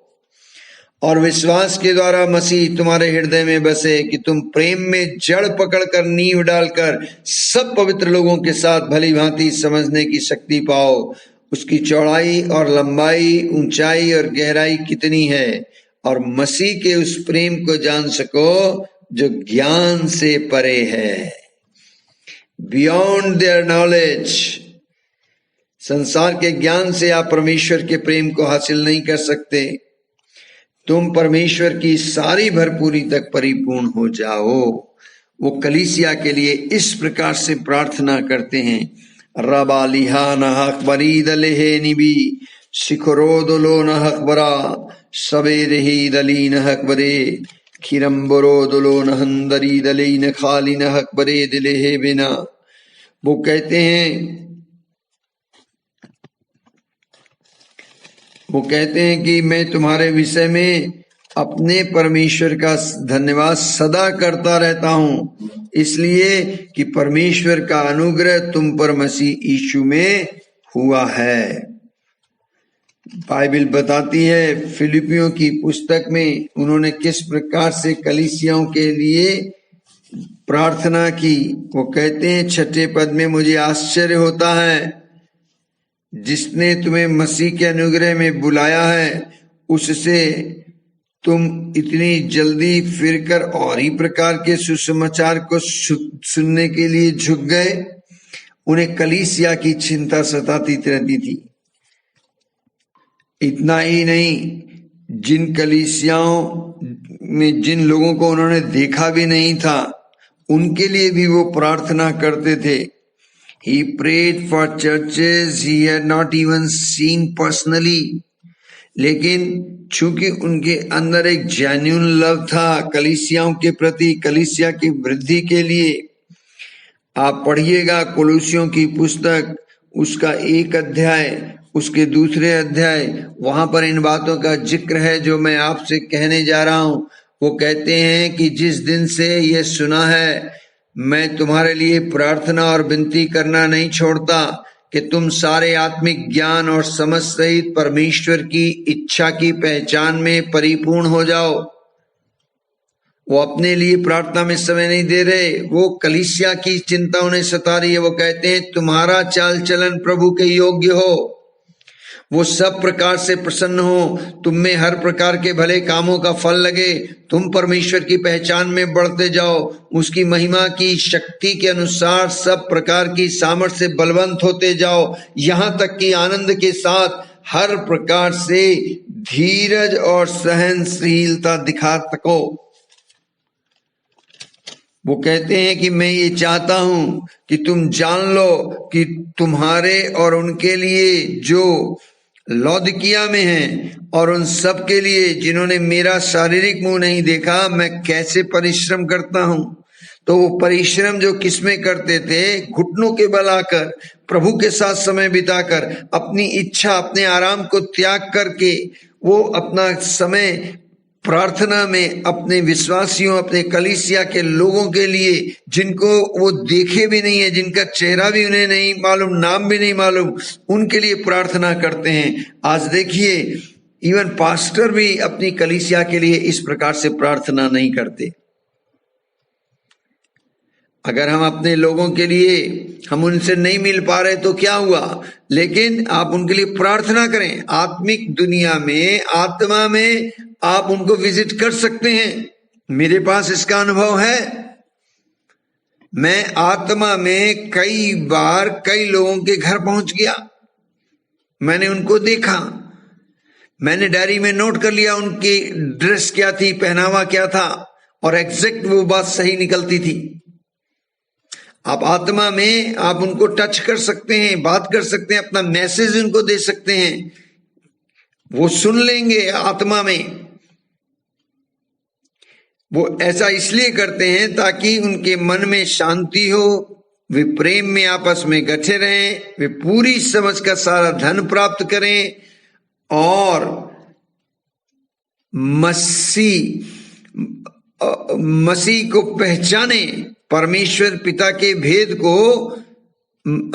और विश्वास के द्वारा मसीह तुम्हारे हृदय में बसे कि तुम प्रेम में जड़ पकड़कर नींव डालकर सब पवित्र लोगों के साथ भली भांति समझने की शक्ति पाओ। उसकी चौड़ाई और लंबाई, ऊंचाई और गहराई कितनी है और मसीह के उस प्रेम को जान सको जो ज्ञान से परे है। Beyond their knowledge. संसार के ज्ञान से आप परमेश्वर के प्रेम को हासिल नहीं कर सकते। तुम परमेश्वर की सारी भरपूरी तक परिपूर्ण हो जाओ। वो कलीसिया के लिए इस प्रकार से प्रार्थना करते हैं। रबालिहा नहक बरीदलेहे निबी शिखरोदलो नहक बरा सबेरही दली नहक बरे खिरम्बरोदलो नहंदरी दली न खाली नहक बरे दिलेहे बिना। वो कहते हैं कि मैं तुम्हारे विषय में अपने परमेश्वर का धन्यवाद सदा करता रहता हूं इसलिए कि परमेश्वर का अनुग्रह तुम पर मसीह यीशु में हुआ है। बाइबल बताती है फिलिपियों की पुस्तक में उन्होंने किस प्रकार से कलीसियाओं के लिए प्रार्थना की। वो कहते हैं 6 पद में, मुझे आश्चर्य होता है जिसने तुम्हें मसीह के अनुग्रह में बुलाया है उससे तुम इतनी जल्दी फिरकर और ही प्रकार के सुसमाचार को सुनने के लिए झुक गए। उन्हें कलीसिया की चिंता सताती रहती थी। इतना ही नहीं, जिन कलीसियाओं में जिन लोगों को उन्होंने देखा भी नहीं था उनके लिए भी वो प्रार्थना करते थे। He prayed for churches he had not even seen personally. लेकिन चूंकि उनके अंदर एक जेन्युइन लव था कलीसियाओं के प्रति, कलीसिया की वृद्धि के लिए। आप पढ़िएगा कोलोसियों की पुस्तक उसका 1 अध्याय उसके 2 अध्याय, वहां पर इन बातों का जिक्र है जो मैं आपसे कहने जा रहा हूं। वो कहते हैं कि जिस दिन से ये सुना है मैं तुम्हारे लिए प्रार्थना और विनती करना नहीं छोड़ता कि तुम सारे आत्मिक ज्ञान और समझ सहित परमेश्वर की इच्छा की पहचान में परिपूर्ण हो जाओ। वो अपने लिए प्रार्थना में समय नहीं दे रहे, वो कलीसिया की चिंता उन्हें सता रही है। वो कहते हैं तुम्हारा चाल चलन प्रभु के योग्य हो, वो सब प्रकार से प्रसन्न हो, तुम में हर प्रकार के भले कामों का फल लगे, तुम परमेश्वर की पहचान में बढ़ते जाओ, उसकी महिमा की शक्ति के अनुसार सब प्रकार की सामर्थ्य से बलवंत होते जाओ, यहाँ तक कि आनंद के साथ हर प्रकार से धीरज और सहनशीलता दिखा सको। वो कहते हैं कि मैं ये चाहता हूं कि तुम जान लो कि तुम्हारे और उनके लिए जो लौदकिया में हैं और उन सब के लिए जिन्होंने मेरा शारीरिक मुंह नहीं देखा मैं कैसे परिश्रम करता हूं। तो वो परिश्रम जो किसमें करते थे, घुटनों के बल आकर प्रभु के साथ समय बिताकर अपनी इच्छा अपने आराम को त्याग करके वो अपना समय प्रार्थना में अपने विश्वासियों, अपने कलीसिया के लोगों के लिए जिनको वो देखे भी नहीं है, जिनका चेहरा भी उन्हें नहीं मालूम, नाम भी नहीं मालूम, उनके लिए प्रार्थना करते हैं। आज देखिए इवन पास्टर भी अपनी कलीसिया के लिए इस प्रकार से प्रार्थना नहीं करते। अगर हम अपने लोगों के लिए हम उनसे नहीं मिल पा रहे तो क्या हुआ, लेकिन आप उनके लिए प्रार्थना करें। आत्मिक दुनिया में, आत्मा में आप उनको विजिट कर सकते हैं। मेरे पास इसका अनुभव है। मैं आत्मा में कई बार कई लोगों के घर पहुंच गया। मैंने उनको देखा, मैंने डायरी में नोट कर लिया उनकी ड्रेस क्या थी, पहनावा क्या था, और एग्जैक्ट वो बात सही निकलती थी। आप आत्मा में आप उनको टच कर सकते हैं, बात कर सकते हैं, अपना मैसेज उनको दे सकते हैं, वो सुन लेंगे आत्मा में। वो ऐसा इसलिए करते हैं ताकि उनके मन में शांति हो, वे प्रेम में आपस में गठे रहें, वे पूरी समझ का सारा धन प्राप्त करें और मसीह को पहचाने, परमेश्वर पिता के भेद को,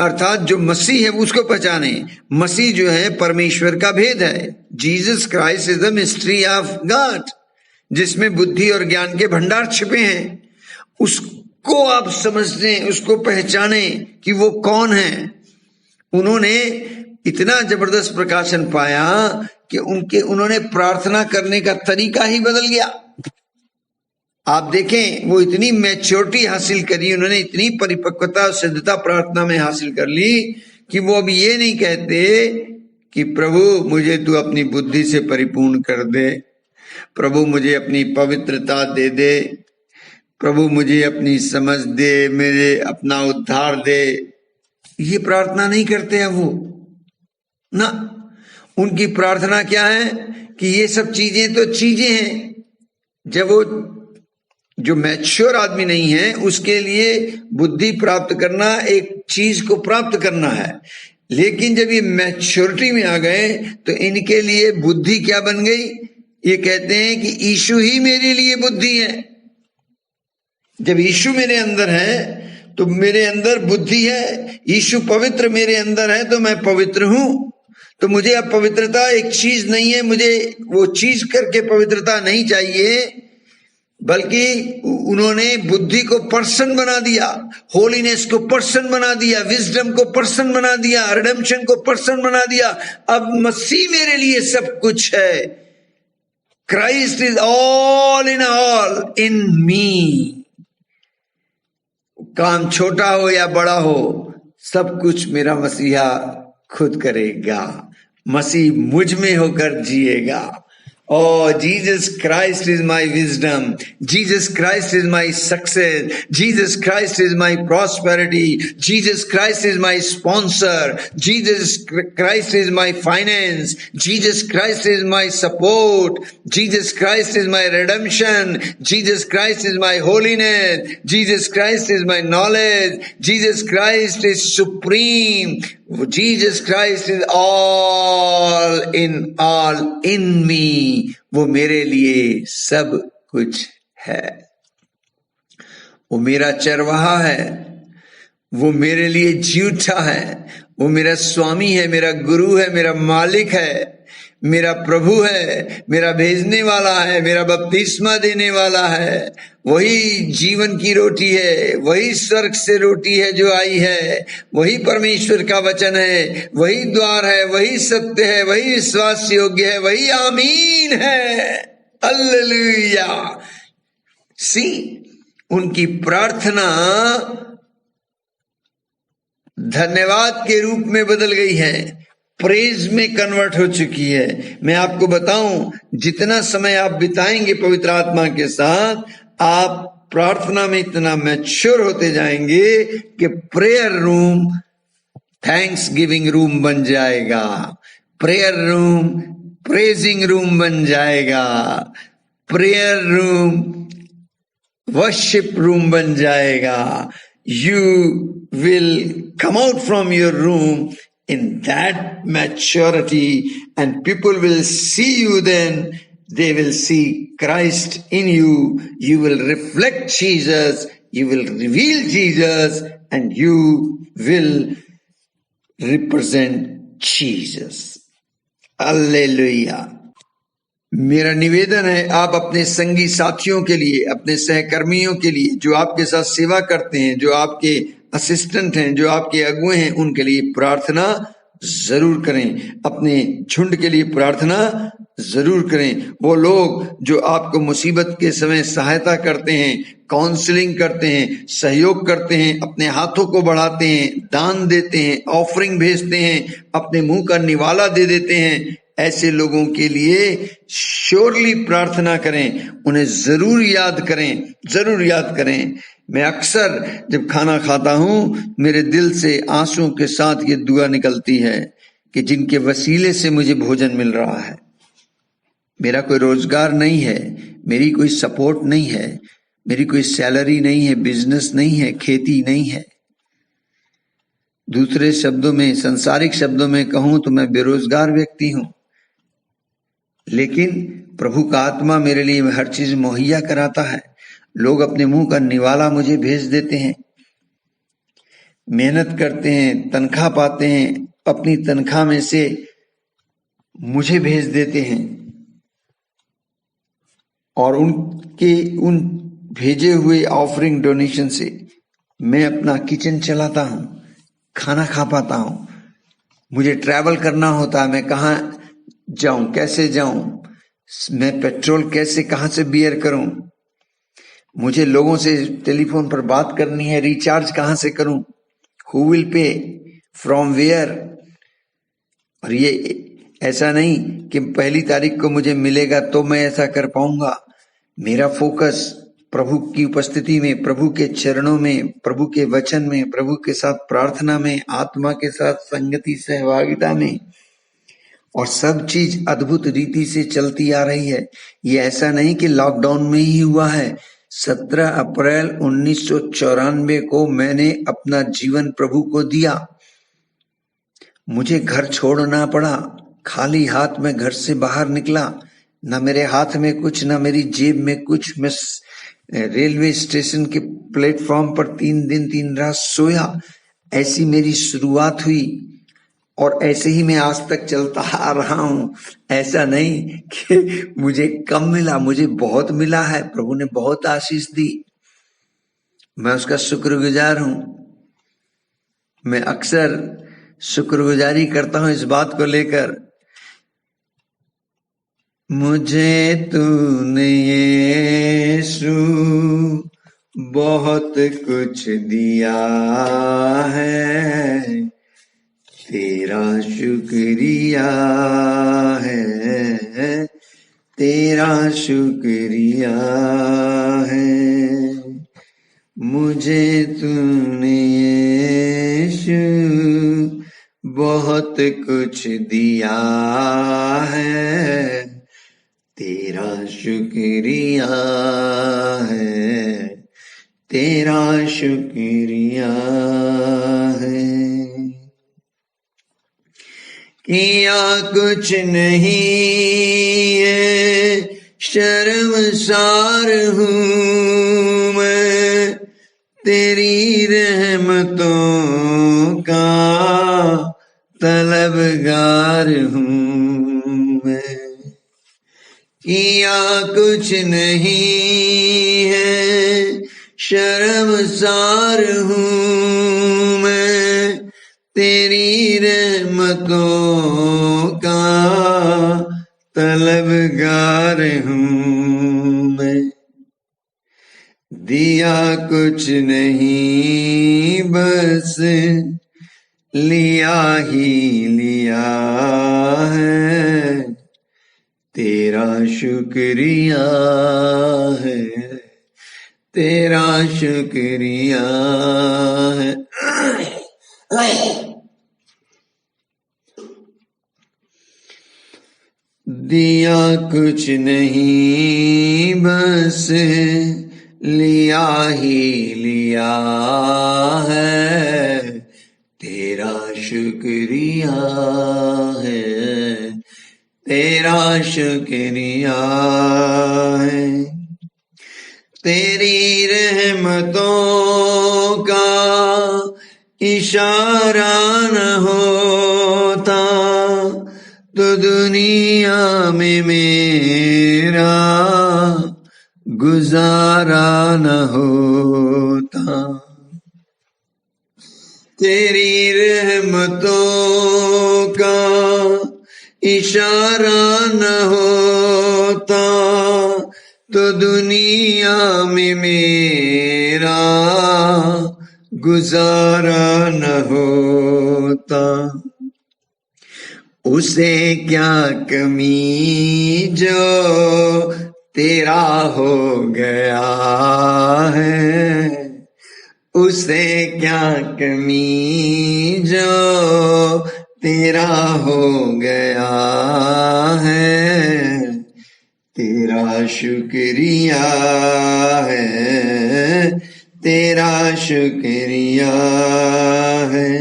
अर्थात जो मसीह है उसको पहचाने। मसीह जो है परमेश्वर का भेद है। Jesus Christ is the mystery of God, जिसमें बुद्धि और ज्ञान के भंडार छिपे हैं। उसको आप समझने, उसको पहचाने कि वो कौन है। उन्होंने इतना जबरदस्त प्रकाशन पाया कि उन्होंने प्रार्थना करने का तरीका ही बदल गया। आप देखें, वो इतनी मैच्योरिटी हासिल करी, उन्होंने इतनी परिपक्वता और सिद्धता प्रार्थना में हासिल कर ली कि वो अब ये नहीं कहते कि प्रभु मुझे तू अपनी बुद्धि से परिपूर्ण कर दे, प्रभु मुझे अपनी पवित्रता दे दे, प्रभु मुझे अपनी समझ दे, मेरे अपना उद्धार दे। ये प्रार्थना नहीं करते हैं वो ना। उनकी प्रार्थना क्या है कि ये सब चीजें तो चीजें हैं। जब वो जो मैच्योर आदमी नहीं है उसके लिए बुद्धि प्राप्त करना एक चीज को प्राप्त करना है, लेकिन जब ये मैच्योरिटी में आ गए तो इनके लिए बुद्धि क्या बन गई? ये कहते हैं कि यीशु ही मेरे लिए बुद्धि है। जब यीशु मेरे अंदर है तो मेरे अंदर बुद्धि है। यीशु पवित्र मेरे अंदर है तो मैं पवित्र हूं। तो मुझे अब पवित्रता एक चीज नहीं है, मुझे वो चीज करके पवित्रता नहीं चाहिए, बल्कि उन्होंने बुद्धि को पर्सन बना दिया, होलीनेस को पर्सन बना दिया, विजडम को पर्सन बना दिया, रिडेम्पशन को पर्सन बना दिया। अब मसीह मेरे लिए सब कुछ है। क्राइस्ट इज ऑल इन मी। काम छोटा हो या बड़ा हो, सब कुछ मेरा मसीहा खुद करेगा। मसीह मुझ में होकर जिएगा। Oh, Jesus Christ is my wisdom. Jesus Christ is my success. Jesus Christ is my prosperity. Jesus Christ is my sponsor. Jesus Christ is my finance. Jesus Christ is my support. Jesus Christ is my redemption. Jesus Christ is my holiness. Jesus Christ is my knowledge. Jesus Christ is supreme. Jesus Christ is all in me. वो मेरे लिए सब कुछ है। वो मेरा चरवाहा है, वो मेरे लिए जीवता है, वो मेरा स्वामी है, मेरा गुरु है, मेरा मालिक है, मेरा प्रभु है, मेरा भेजने वाला है, मेरा बपतिस्मा देने वाला है। वही जीवन की रोटी है, वही स्वर्ग से रोटी है जो आई है, वही परमेश्वर का वचन है, वही द्वार है, वही सत्य है, वही विश्वास योग्य है, वही आमीन है। हालेलुया। सी, उनकी प्रार्थना धन्यवाद के रूप में बदल गई है, प्रेज में कन्वर्ट हो चुकी है। मैं आपको बताऊं, जितना समय आप बिताएंगे पवित्र आत्मा के साथ, आप प्रार्थना में इतना मैच्योर होते जाएंगे कि prayer room thanks giving room बन जाएगा, प्रेयर रूम प्रेजिंग रूम बन जाएगा, प्रेयर रूम वर्शिप रूम बन जाएगा। You will come out from your room in that maturity, and people will see you then. They will see Christ in you. You will reflect Jesus. You will reveal Jesus, and you will represent Jesus. Hallelujah. मेरा निवेदन है, आप अपने संगी साथियों के लिए, अपने सहकर्मियों के लिए, जो आपके साथ सेवा करते हैं, जो आपके असिस्टेंट हैं, जो आपके अगुए हैं, उनके लिए प्रार्थना जरूर करें। अपने झुंड के लिए प्रार्थना जरूर करें। वो लोग जो आपको मुसीबत के समय सहायता करते हैं, काउंसलिंग करते हैं, सहयोग करते हैं, अपने हाथों को बढ़ाते हैं, दान देते हैं, ऑफरिंग भेजते हैं, अपने मुंह का निवाला दे देते हैं, ऐसे लोगों के लिए श्योरली प्रार्थना करें, उन्हें जरूर याद करें, जरूर याद करें। मैं अक्सर जब खाना खाता हूं, मेरे दिल से आंसुओं के साथ ये दुआ निकलती है कि जिनके वसीले से मुझे भोजन मिल रहा है। मेरा कोई रोजगार नहीं है, मेरी कोई सपोर्ट नहीं है, मेरी कोई सैलरी नहीं है, बिजनेस नहीं है, खेती नहीं है। दूसरे शब्दों में, संसारिक शब्दों में कहूं तो मैं बेरोजगार व्यक्ति हूं, लेकिन प्रभु का आत्मा मेरे लिए हर चीज मुहैया कराता है। लोग अपने मुंह का निवाला मुझे भेज देते हैं, मेहनत करते हैं, तनख्वाह पाते हैं, अपनी तनख्वाह में से मुझे भेज देते हैं, और उन भेजे हुए ऑफरिंग डोनेशन से मैं अपना किचन चलाता हूं, खाना खा पाता हूं। मुझे ट्रैवल करना होता है, मैं कहाँ जाऊं, कैसे जाऊं, मैं पेट्रोल कैसे कहां से बियर करूं, मुझे लोगों से टेलीफोन पर बात करनी है, रिचार्ज कहां से करूं, who will pay, from where. और ये ऐसा नहीं कि पहली तारीख को मुझे मिलेगा तो मैं ऐसा कर पाऊंगा। मेरा फोकस प्रभु की उपस्थिति में, प्रभु के चरणों में, प्रभु के वचन में, प्रभु के साथ प्रार्थना में, आत्मा के साथ संगति सहभागिता में, और सब चीज अद्भुत रीति से चलती आ रही है। ये ऐसा नहीं कि लॉकडाउन में ही हुआ है। 17 अप्रैल 1994 को मैंने अपना जीवन प्रभु को दिया। मुझे घर छोड़ना पड़ा, खाली हाथ में घर से बाहर निकला, ना मेरे हाथ में कुछ, ना मेरी जेब में कुछ। मैं रेलवे स्टेशन के प्लेटफॉर्म पर 3 दिन 3 रात सोया। ऐसी मेरी शुरुआत हुई, और ऐसे ही मैं आज तक चलता आ रहा हूं। ऐसा नहीं कि मुझे कम मिला, मुझे बहुत मिला है। प्रभु ने बहुत आशीष दी, मैं उसका शुक्रगुजार हूं। मैं अक्सर शुक्रगुजारी करता हूं इस बात को लेकर, मुझे तूने यीशु बहुत कुछ दिया है, तेरा शुक्रिया है, तेरा शुक्रिया है। मुझे तूने यीशु बहुत कुछ दिया है, तेरा शुक्रिया है, तेरा शुक्रिया है। किया कुछ नहीं है, शर्मसार हूँ मैं, तेरी रहमतों का तलबगार हूँ मैं। किया कुछ नहीं है, शर्मसार हूँ मैं, तेरी रहमतों का तलबगार हूँ मैं। दिया कुछ नहीं, बस लिया ही लिया है, तेरा शुक्रिया है, तेरा शुक्रिया है। दिया कुछ नहीं, बस लिया ही लिया है, तेरा शुक्रिया है, तेरा शुक्रिया है। तेरी रहमतों का इशारा न होता तो दुनिया में मेरा गुजारा न होता। तेरी रहमतों का इशारा न होता तो दुनिया में मेरा गुजारा न होता। उसे क्या कमी जो तेरा हो गया है, उसे क्या कमी जो तेरा हो गया है। तेरा शुक्रिया है, तेरा शुक्रिया है।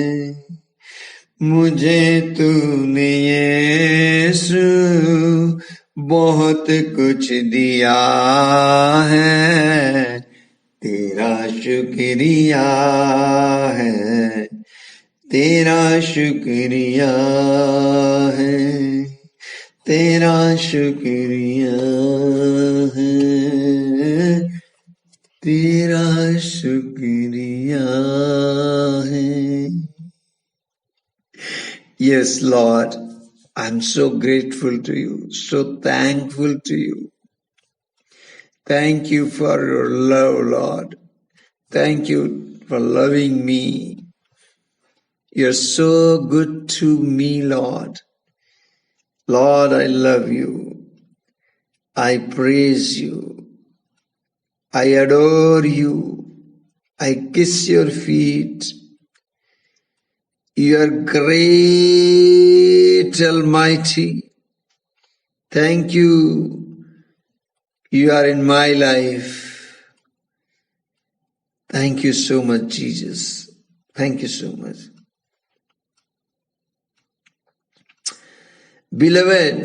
मुझे तूने यीशु बहुत कुछ दिया है, तेरा शुक्रिया है, तेरा शुक्रिया है, तेरा शुक्रिया है, तेरा शुक्रिया है। Yes, Lord, I'm so grateful to you, so thankful to you. Thank you for your love, Lord. Thank you for loving me. You're so good to me, Lord. Lord, I love you. I praise you. I adore you. I kiss your feet. You are great, Almighty. Thank you. You are in my life. Thank you so much, Jesus. Thank you so much. Beloved,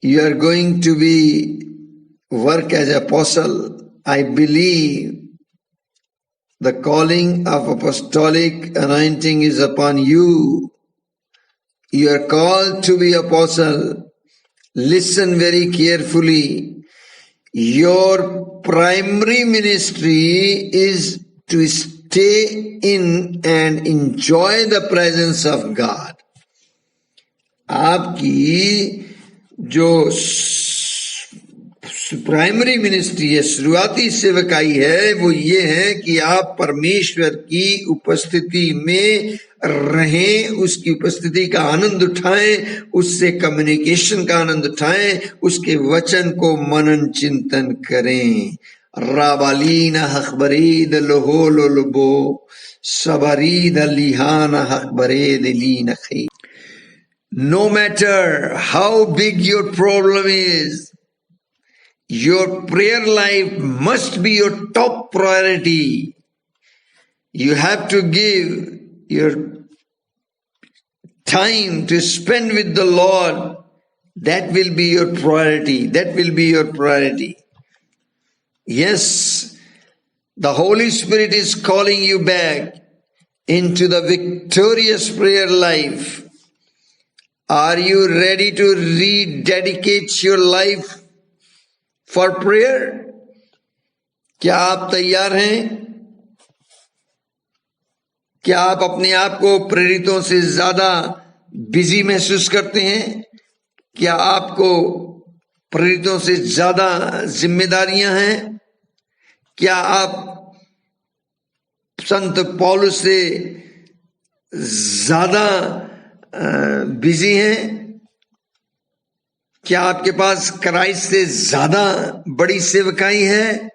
you are going to be work as apostle. I believe the calling of apostolic anointing is upon you. You are called to be apostle. Listen very carefully. Your primary ministry is to stay in and enjoy the presence of God. आपकी जो primary ministry है, शुरुआती सेवकाई है, वो ये है कि आप परमेश्वर की उपस्थिति में रहें, उसकी उपस्थिति का आनंद उठाएं, उससे कम्युनिकेशन का आनंद उठाएं, उसके वचन को मनन चिंतन करें। राबालीन हकबरीद लोहोलो लुबो सबरीद लिहान हकबरेद लीन खी। No matter how big your problem is, your prayer life must be your top priority. You have to give your time to spend with the Lord. That will be your priority. That will be your priority. Yes, the Holy Spirit is calling you back into the victorious prayer life. Are you ready to rededicate your life for prayer? क्या आप तैयार हैं? क्या आप अपने आप को प्रेरितों से ज्यादा बिजी महसूस करते हैं? क्या आपको प्रेरितों से ज्यादा जिम्मेदारियां हैं? क्या आप संत पौलुस से ज्यादा बिजी हैं? क्या आपके पास क्राइस्ट से ज्यादा बड़ी सेवकाई है?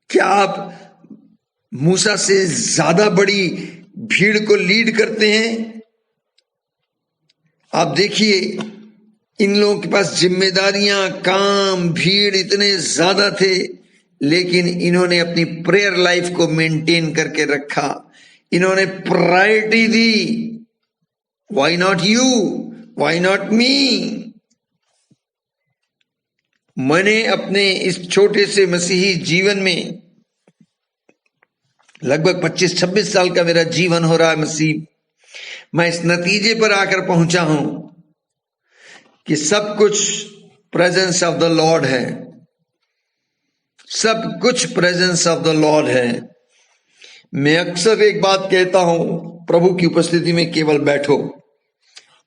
क्या आप मूसा से ज्यादा बड़ी भीड़ को लीड करते हैं? आप देखिए, इन लोगों के पास जिम्मेदारियां, काम, भीड़ इतने ज्यादा थे, लेकिन इन्होंने अपनी प्रेयर लाइफ को मेंटेन करके रखा। इन्होंने प्रायोरिटी दी। Why not you? Why not me? मैंने अपने इस छोटे से मसीही जीवन में, लगभग 25-26 साल का मेरा जीवन हो रहा है मसीह, मैं इस नतीजे पर आकर पहुंचा हूं कि सब कुछ प्रेजेंस ऑफ द लॉर्ड है। सब कुछ प्रेजेंस ऑफ द लॉर्ड है। मैं अक्सर एक बात कहता हूं प्रभु की उपस्थिति में केवल बैठो।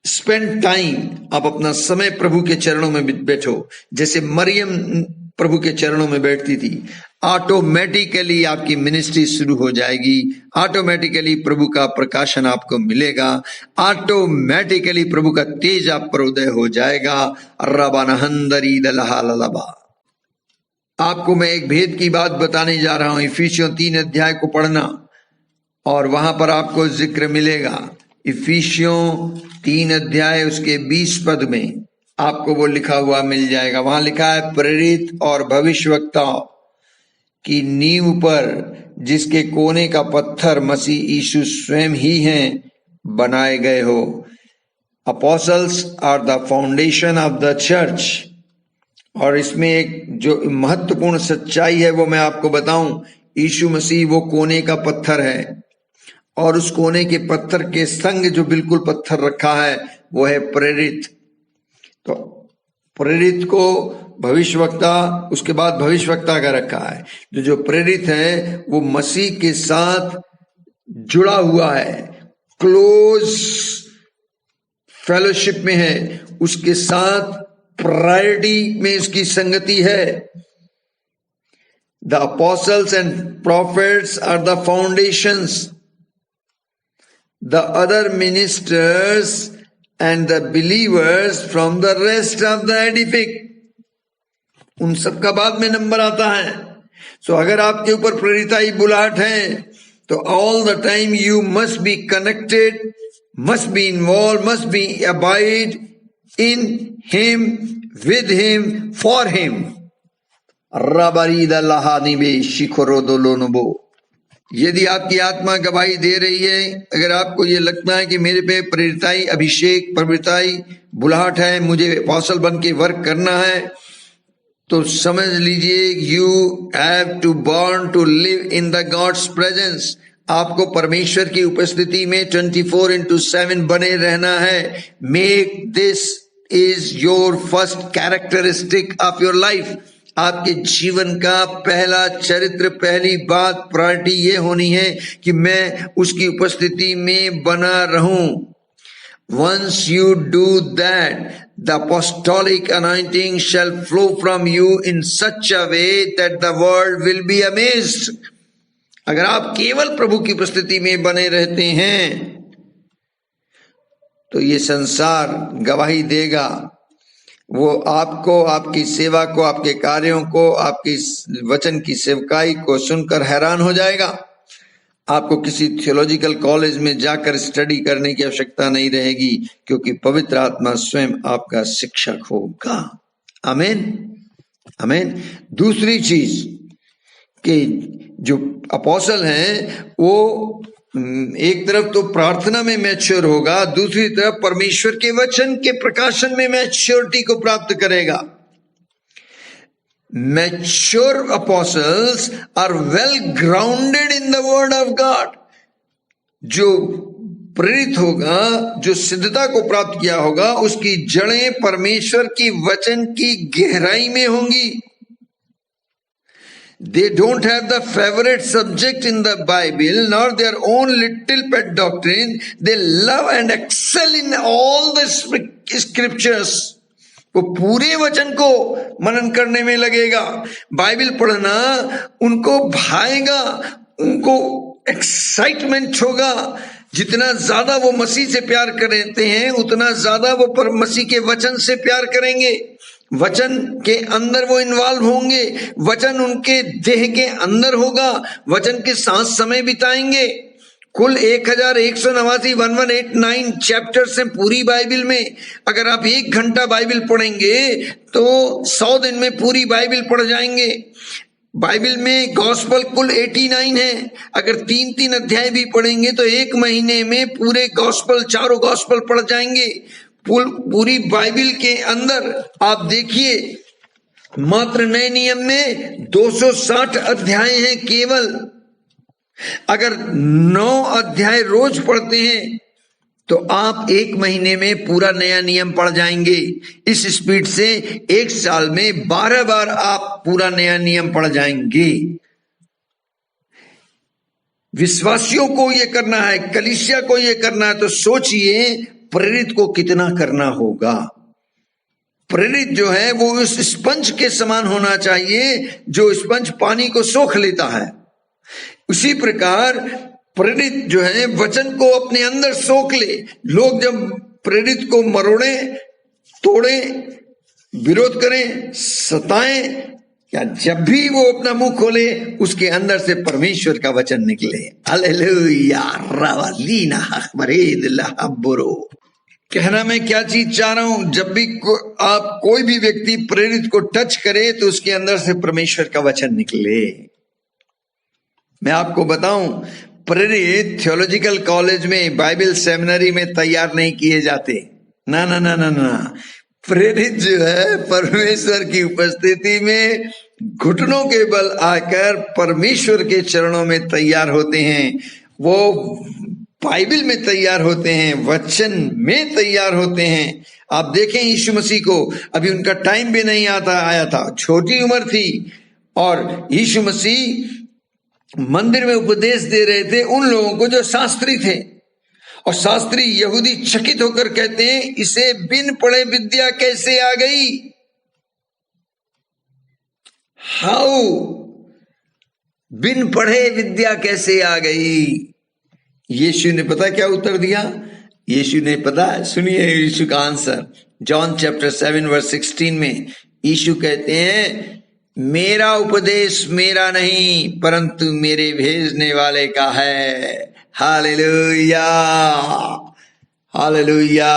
स्पेंड टाइम, आप अपना समय प्रभु के चरणों में बैठो। जैसे मरियम प्रभु के चरणों में बैठती थी, ऑटोमेटिकली आपकी मिनिस्ट्री शुरू हो जाएगी, ऑटोमेटिकली प्रभु का प्रकाशन आपको मिलेगा, ऑटोमेटिकली प्रभु का तेज आप पर उदय हो जाएगा। रबानहंदरी दलहालबा। आपको मैं एक भेद की बात बताने जा रहा हूं। इफिसियों 3 अध्याय को पढ़ना और वहां पर आपको जिक्र मिलेगा। इफिसियों 3 अध्याय उसके 20 पद में आपको वो लिखा हुआ मिल जाएगा। वहां लिखा है, प्रेरित और भविष्यवक्ताओं की नींव पर जिसके कोने का पत्थर मसीह यीशु स्वयं ही हैं बनाए गए हो। Apostles are the foundation of the church. और इसमें एक जो महत्वपूर्ण सच्चाई है वो मैं आपको बताऊं, यीशु मसीह वो कोने का पत्थर है और उस कोने के पत्थर के संग जो बिल्कुल पत्थर रखा है वो है प्रेरित। तो प्रेरित को भविष्यवक्ता, उसके बाद भविष्यवक्ता का रखा है। जो प्रेरित है वो मसीह के साथ जुड़ा हुआ है, क्लोज फेलोशिप में है, उसके साथ प्रायोरिटी में उसकी संगति है। The apostles and prophets are the foundations. The other ministers and the believers from the rest of the edifice. उन सबका बाद में नंबर आता है। सो अगर आपके ऊपर प्रेरिताई बुलाहट है तो all the time you must be connected, must be involved, must be abide in him, with him, for him. रबारीदा लहानिबे शिखरोदोलोनबो। यदि आपकी आत्मा गवाही दे रही है, अगर आपको ये लगता है कि मेरे पे प्रेरिताई, अभिषेक, प्रवृत्ताई, बुलाहट है, मुझे अपोस्टल बन के वर्क करना है, तो समझ लीजिए you have to born to live in the God's presence. आपको परमेश्वर की उपस्थिति में 24/7 बने रहना है। Make this is your first characteristic of your life. आपके जीवन का पहला चरित्र, पहली बात, प्रायोरिटी ये होनी है कि मैं उसकी उपस्थिति में बना रहूं। Once you do that, the apostolic anointing shall flow from you in such a way that the world will be amazed. अगर आप केवल प्रभु की उपस्थिति में बने रहते हैं तो ये संसार गवाही देगा। वो आपको, आपकी सेवा को, आपके कार्यों को, आपकी वचन की सेवकाई को सुनकर हैरान हो जाएगा। आपको किसी थियोलॉजिकल कॉलेज में जाकर स्टडी करने की आवश्यकता नहीं रहेगी, क्योंकि पवित्र आत्मा स्वयं आपका शिक्षक होगा। आमीन, आमीन। दूसरी चीज कि जो अपोस्टल हैं वो एक तरफ तो प्रार्थना में मैच्योर होगा, दूसरी तरफ परमेश्वर के वचन के प्रकाशन में मैच्योरिटी को प्राप्त करेगा। Mature apostles are well grounded in the word of God. जो प्रेरित होगा, जो सिद्धता को प्राप्त किया होगा, उसकी जड़ें परमेश्वर की वचन की गहराई में होंगी। They don't have the favorite subject in the Bible, nor their own little pet doctrine. They love and excel in all the scriptures. वो पूरे वचन को मनन करने में लगेगा। बाइबल पढ़ना उनको भाएगा, उनको एक्साइटमेंट होगा। जितना ज्यादा वो मसीह से प्यार करते हैं उतना ज्यादा वो पर मसीह के वचन से प्यार करेंगे। वचन के अंदर वो इन्वॉल्व होंगे, वचन उनके देह के अंदर होगा, वचन के साथ समय बिताएंगे। कुल 1189 चैप्टर्स हैं पूरी बाइबल में। अगर आप 1 घंटा बाइबल पढ़ेंगे तो 100 दिन में पूरी बाइबल पढ़ जाएंगे। बाइबल में गॉस्पल कुल 89 है। अगर 3-3 अध्याय भी पढ़ेंगे तो 1 महीने में पूरे गॉस्पल, 4 गॉस्पल पढ़ जाएंगे। पूरी बाइबल के अंदर आप देखिए, मात्र नए नियम में 260 अध्याय हैं केवल। अगर 9 अध्याय रोज पढ़ते हैं तो आप 1 महीने में पूरा नया नियम पढ़ जाएंगे। इस स्पीड से 1 साल में 12 बार आप पूरा नया नियम पढ़ जाएंगे। विश्वासियों को ये करना है, कलीसिया को ये करना है, तो सोचिए प्रेरित को कितना करना होगा। प्रेरित जो है वो उस स्पंज के समान होना चाहिए जो स्पंज पानी को सोख लेता है। उसी प्रकार प्रेरित जो है वचन को अपने अंदर सोख ले। लोग जब प्रेरित को मरोड़े, तोड़े, विरोध करें, सताएं, या जब भी वो अपना मुंह खोले उसके अंदर से परमेश्वर का वचन निकले। हालेलुया। रावालीना हखबरेद लहब्बरो। कहना मैं क्या चीज चाह रहा हूं, जब भी आप कोई भी व्यक्ति प्रेरित को टच करे तो उसके अंदर से परमेश्वर का वचन निकले। मैं आपको बताऊं, प्रेरित थियोलॉजिकल कॉलेज में, बाइबल सेमिनरी में तैयार नहीं किए जाते। ना ना ना ना ना। प्रेरित जो है परमेश्वर की उपस्थिति में घुटनों के बल आकर परमेश्वर के चरणों में तैयार होते हैं। वो बाइबल में तैयार होते हैं, वचन में तैयार होते हैं। आप देखें यीशु मसीह को, अभी उनका टाइम भी नहीं आया था, छोटी उम्र थी, और यीशु मसीह मंदिर में उपदेश दे रहे थे उन लोगों को जो शास्त्री थे। और शास्त्री यहूदी चकित होकर कहते हैं, इसे बिन पढ़े विद्या कैसे आ गई? हाउ, बिन पढ़े विद्या कैसे आ गई? यीशु ने पता क्या उत्तर दिया? यीशु ने पता, सुनिए यीशु का आंसर। जॉन चैप्टर 7 वर्स 16 में यीशु कहते हैं, मेरा उपदेश मेरा नहीं परंतु मेरे भेजने वाले का है। Hallelujah, hallelujah.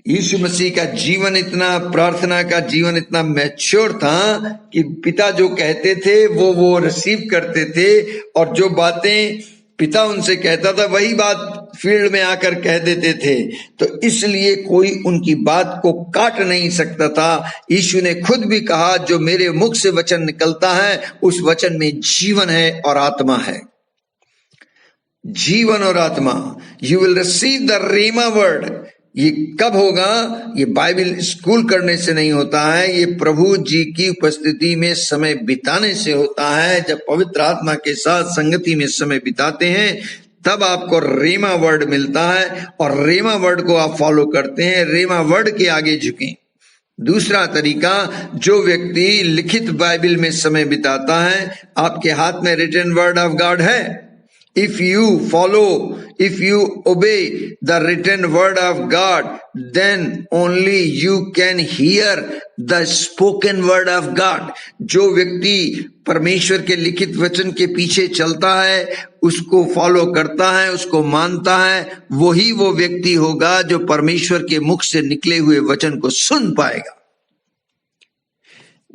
यीशु मसीह का जीवन इतना, प्रार्थना का जीवन इतना मैच्योर था कि पिता जो कहते थे वो रिसीव करते थे, और जो बातें पिता उनसे कहता था वही बात फील्ड में आकर कह देते थे। तो इसलिए कोई उनकी बात को काट नहीं सकता था। यीशु ने खुद भी कहा, जो मेरे मुख से वचन निकलता है उस वचन में जीवन है और आत्मा है। जीवन और आत्मा। You will receive the rhema word. ये कब होगा? ये बाइबल स्कूल करने से नहीं होता है, ये प्रभु जी की उपस्थिति में समय बिताने से होता है। जब पवित्र आत्मा के साथ संगति में समय बिताते हैं तब आपको रेमा वर्ड मिलता है, और रेमा वर्ड को आप फॉलो करते हैं, रेमा वर्ड के आगे झुकें। दूसरा तरीका, जो व्यक्ति लिखित बाइबल में समय बिताता है, आपके हाथ में रिटन वर्ड ऑफ गॉड है। If you follow, if you obey the written word of God, then only you can hear the spoken word of God. जो व्यक्ति परमेश्वर के लिखित वचन के पीछे चलता है, उसको फॉलो करता है, उसको मानता है, वही वो व्यक्ति होगा जो परमेश्वर के मुख से निकले हुए वचन को सुन पाएगा।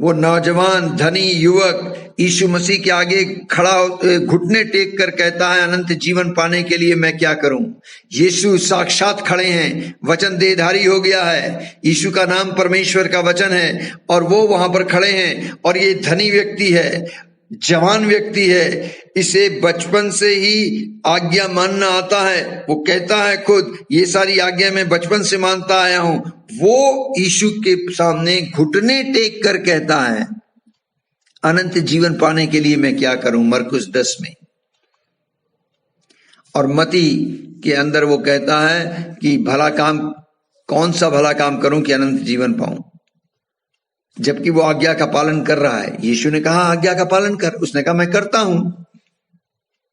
वो नौजवान धनी युवक यीशु मसीह के आगे खड़ा घुटने टेक कर कहता है, अनंत जीवन पाने के लिए मैं क्या करूं? यीशु साक्षात खड़े हैं, वचन देहधारी हो गया है, यीशु का नाम परमेश्वर का वचन है, और वो वहां पर खड़े हैं। और ये धनी व्यक्ति है, जवान व्यक्ति है, इसे बचपन से ही आज्ञा मानना आता है। वो कहता है खुद, ये सारी आज्ञा मैं बचपन से मानता आया हूं। वो यीशु के सामने घुटने टेक कर कहता है, अनंत जीवन पाने के लिए मैं क्या करूं? मरकुस 10 में। और मती के अंदर वो कहता है कि भला काम, कौन सा भला काम करूं कि अनंत जीवन पाऊं? जबकि वो आज्ञा का पालन कर रहा है। यीशु ने कहा आज्ञा का पालन कर, उसने कहा मैं करता हूं,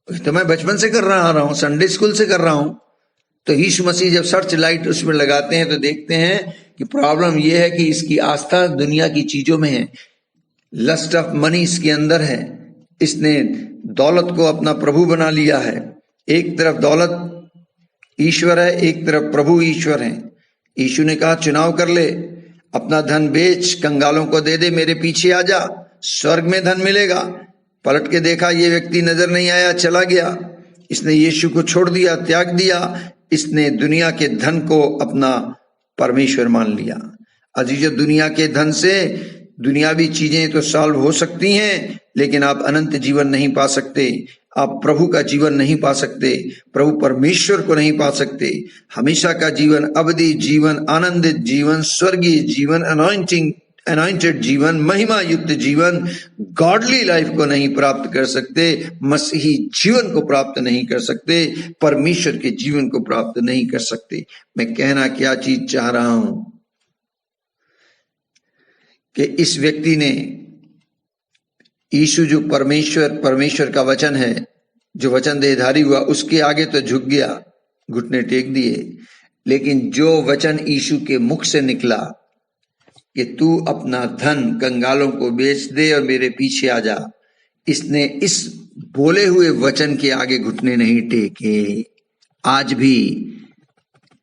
तो मैं बचपन से कर रहा हूं, संडे स्कूल से कर रहा हूं। तो यीशु मसीह जब सर्च लाइट उसमें लगाते हैं तो देखते हैं कि प्रॉब्लम यह है कि इसकी आस्था दुनिया की चीजों में है, लस्ट ऑफ मनी इसके अंदर है। इसने दौलत को अपना प्रभु बना लिया है। एक तरफ दौलत ईश्वर है, एक तरफ प्रभु ईश्वर है। यीशु ने कहा चुनाव कर ले, अपना धन बेच, कंगालों को दे दे, मेरे पीछे आ जा, स्वर्ग में धन मिलेगा। पलट के देखा ये व्यक्ति नजर नहीं आया, चला गया। इसने यीशु को छोड़ दिया, त्याग दिया। इसने दुनिया के धन को अपना परमेश्वर मान लिया। अजीजों, दुनिया के धन से दुनियावी चीजें तो सॉल्व हो सकती हैं, लेकिन आप अनंत जीवन नहीं पा सकते। आप प्रभु का जीवन नहीं पा सकते, प्रभु परमेश्वर को नहीं पा सकते। हमेशा का जीवन, अवधि जीवन, आनंदित जीवन, स्वर्गीय जीवन, अनॉइंटिंग अनॉइंटेड जीवन, महिमा युक्त जीवन, गॉडली लाइफ को नहीं प्राप्त कर सकते, मसीही जीवन को प्राप्त नहीं कर सकते, परमेश्वर के जीवन को प्राप्त नहीं कर सकते। मैं कहना क्या चीज चाह रहा हूं कि इस व्यक्ति ने यीशु जो परमेश्वर का वचन है, जो वचन देहधारी हुआ, उसके आगे तो झुक गया, घुटने टेक दिए, लेकिन जो वचन यीशु के मुख से निकला कि तू अपना धन कंगालों को बेच दे और मेरे पीछे आ जा, इसने इस बोले हुए वचन के आगे घुटने नहीं टेके। आज भी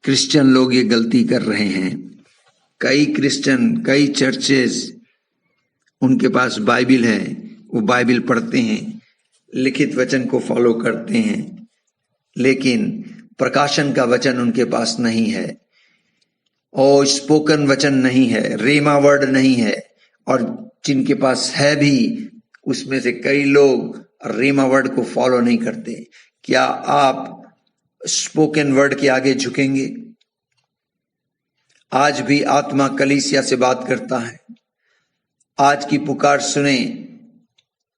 क्रिश्चियन लोग ये गलती कर रहे हैं। कई क्रिश्चियन, कई चर्चेस, उनके पास बाइबिल है, वो बाइबिल पढ़ते हैं, लिखित वचन को फॉलो करते हैं, लेकिन प्रकाशन का वचन उनके पास नहीं है, और स्पोकन वचन नहीं है, रेमा वर्ड नहीं है, और जिनके पास है भी उसमें से कई लोग रेमा वर्ड को फॉलो नहीं करते। क्या आप स्पोकन वर्ड के आगे झुकेंगे? आज भी आत्मा कलीसिया से बात करता है। आज की पुकार सुने,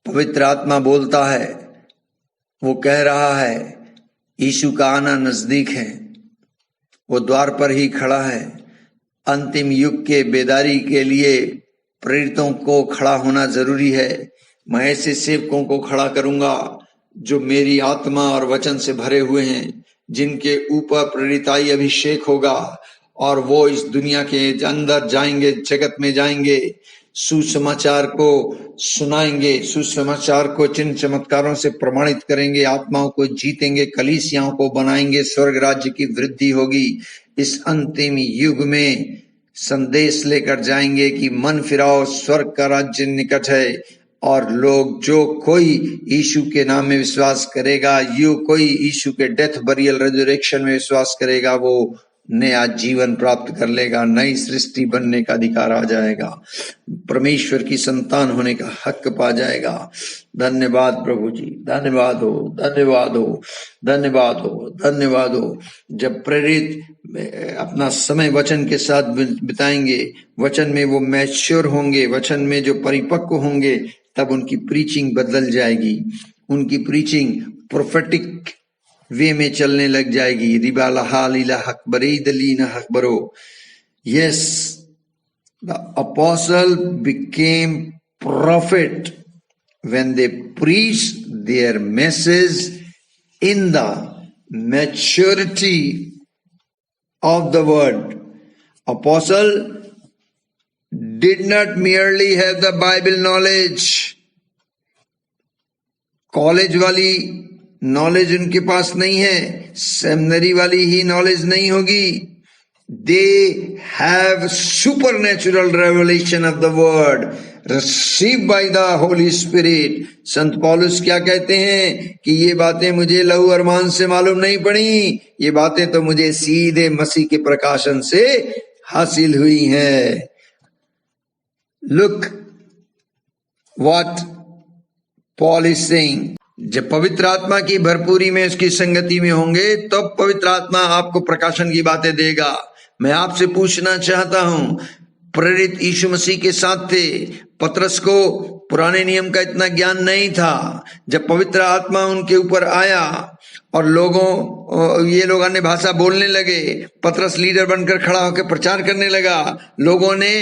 पवित्र आत्मा बोलता है, वो कह रहा है यीशु का आना नजदीक है, वो द्वार पर ही खड़ा है। अंतिम युग के बेदारी के लिए प्रेरितों को खड़ा होना जरूरी है। मैं ऐसे सेवकों को खड़ा करूंगा जो मेरी आत्मा और वचन से भरे हुए हैं, जिनके ऊपर प्रेरिताई अभिषेक होगा, और वो इस दुनिया के अंदर जाएंगे, जगत में जाएंगे, सुसमाचार को सुनाएंगे, सुसमाचार को चिन्ह चमत्कारों से प्रमाणित करेंगे, आत्माओं को जीतेंगे, कलीसियाओं को बनाएंगे, स्वर्ग राज्य की वृद्धि होगी। इस अंतिम युग में संदेश लेकर जाएंगे कि मन फिराओ, स्वर्ग का राज्य निकट है। और लोग, जो कोई यीशु के नाम में विश्वास करेगा, कोई यीशु के डेथ, बरियल, रेजरेक्शन में विश्वास करेगा, वो नया जीवन प्राप्त कर लेगा, नई सृष्टि बनने का अधिकार आ जाएगा, परमेश्वर की संतान होने का हक पा जाएगा। धन्यवाद प्रभु जी, धन्यवाद हो, धन्यवाद हो, धन्यवाद हो, धन्यवाद हो। जब प्रेरित अपना समय वचन के साथ बिताएंगे, वचन में वो मैच्योर होंगे, वचन में जो परिपक्व होंगे, तब उनकी प्रीचिंग बदल जाएगी, उनकी प्रीचिंग प्रोफेटिक वे में चलने लग जाएगी। रिबाला हालीला हकबरे दलीना हकबरो। Yes, the apostle became prophet when they preached their message in the maturity of the word. Apostle did not merely have the Bible knowledge. College वाली नॉलेज उनके पास नहीं है, सेमिनरी वाली ही नॉलेज नहीं होगी। They have supernatural revelation of the word received by the Holy Spirit. संत पौलुस क्या कहते हैं कि ये बातें मुझे लहू और मांस से मालूम नहीं पड़ी, ये बातें तो मुझे सीधे मसीह के प्रकाशन से हासिल हुई हैं। Look what Paul is saying. जब पवित्र आत्मा की भरपूरी में, उसकी संगति में होंगे, तो पवित्र आत्मा आपको प्रकाशन की बातें देगा। मैं आपसे पूछना चाहता हूं, प्रेरित यीशु मसीह के साथ थे, पतरस को पुराने नियम का इतना ज्ञान नहीं था। जब पवित्र आत्मा उनके ऊपर आया और ये लोग अन्य भाषा बोलने लगे, पतरस लीडर बनकर खड़ा होकर प्रचार करने लगा। लोगों ने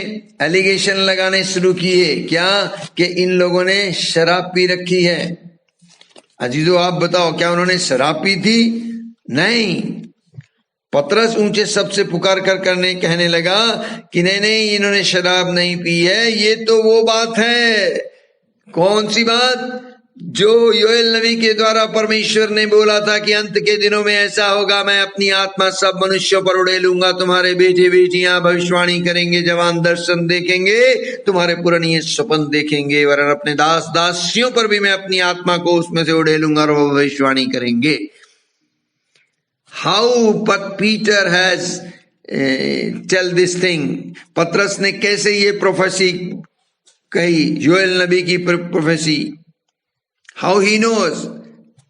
एलिगेशन लगाने शुरू किए, क्या कि इन लोगों ने शराब पी रखी है। अजीजों, आप बताओ, क्या उन्होंने शराब पी थी? नहीं। पतरस ऊंचे सबसे पुकार कर करने कहने लगा कि नहीं नहीं, इन्होंने शराब नहीं पी है। ये तो वो बात है, कौन सी बात? जो योएल नबी के द्वारा परमेश्वर ने बोला था कि अंत के दिनों में ऐसा होगा, मैं अपनी आत्मा सब मनुष्यों पर उड़ेलूंगा, तुम्हारे बेटे बेटियां भविष्यवाणी करेंगे, जवान दर्शन देखेंगे, तुम्हारे पुरानी स्वप्न देखेंगे, वरन अपने दास दासियों पर भी मैं अपनी आत्मा को उसमें से उड़ेलूंगा और वो भविष्यवाणी करेंगे। How but Peter has tell this thing. पतरस ने कैसे ये प्रोफेसी कही, योएल नबी की प्रोफेसी। How he knows.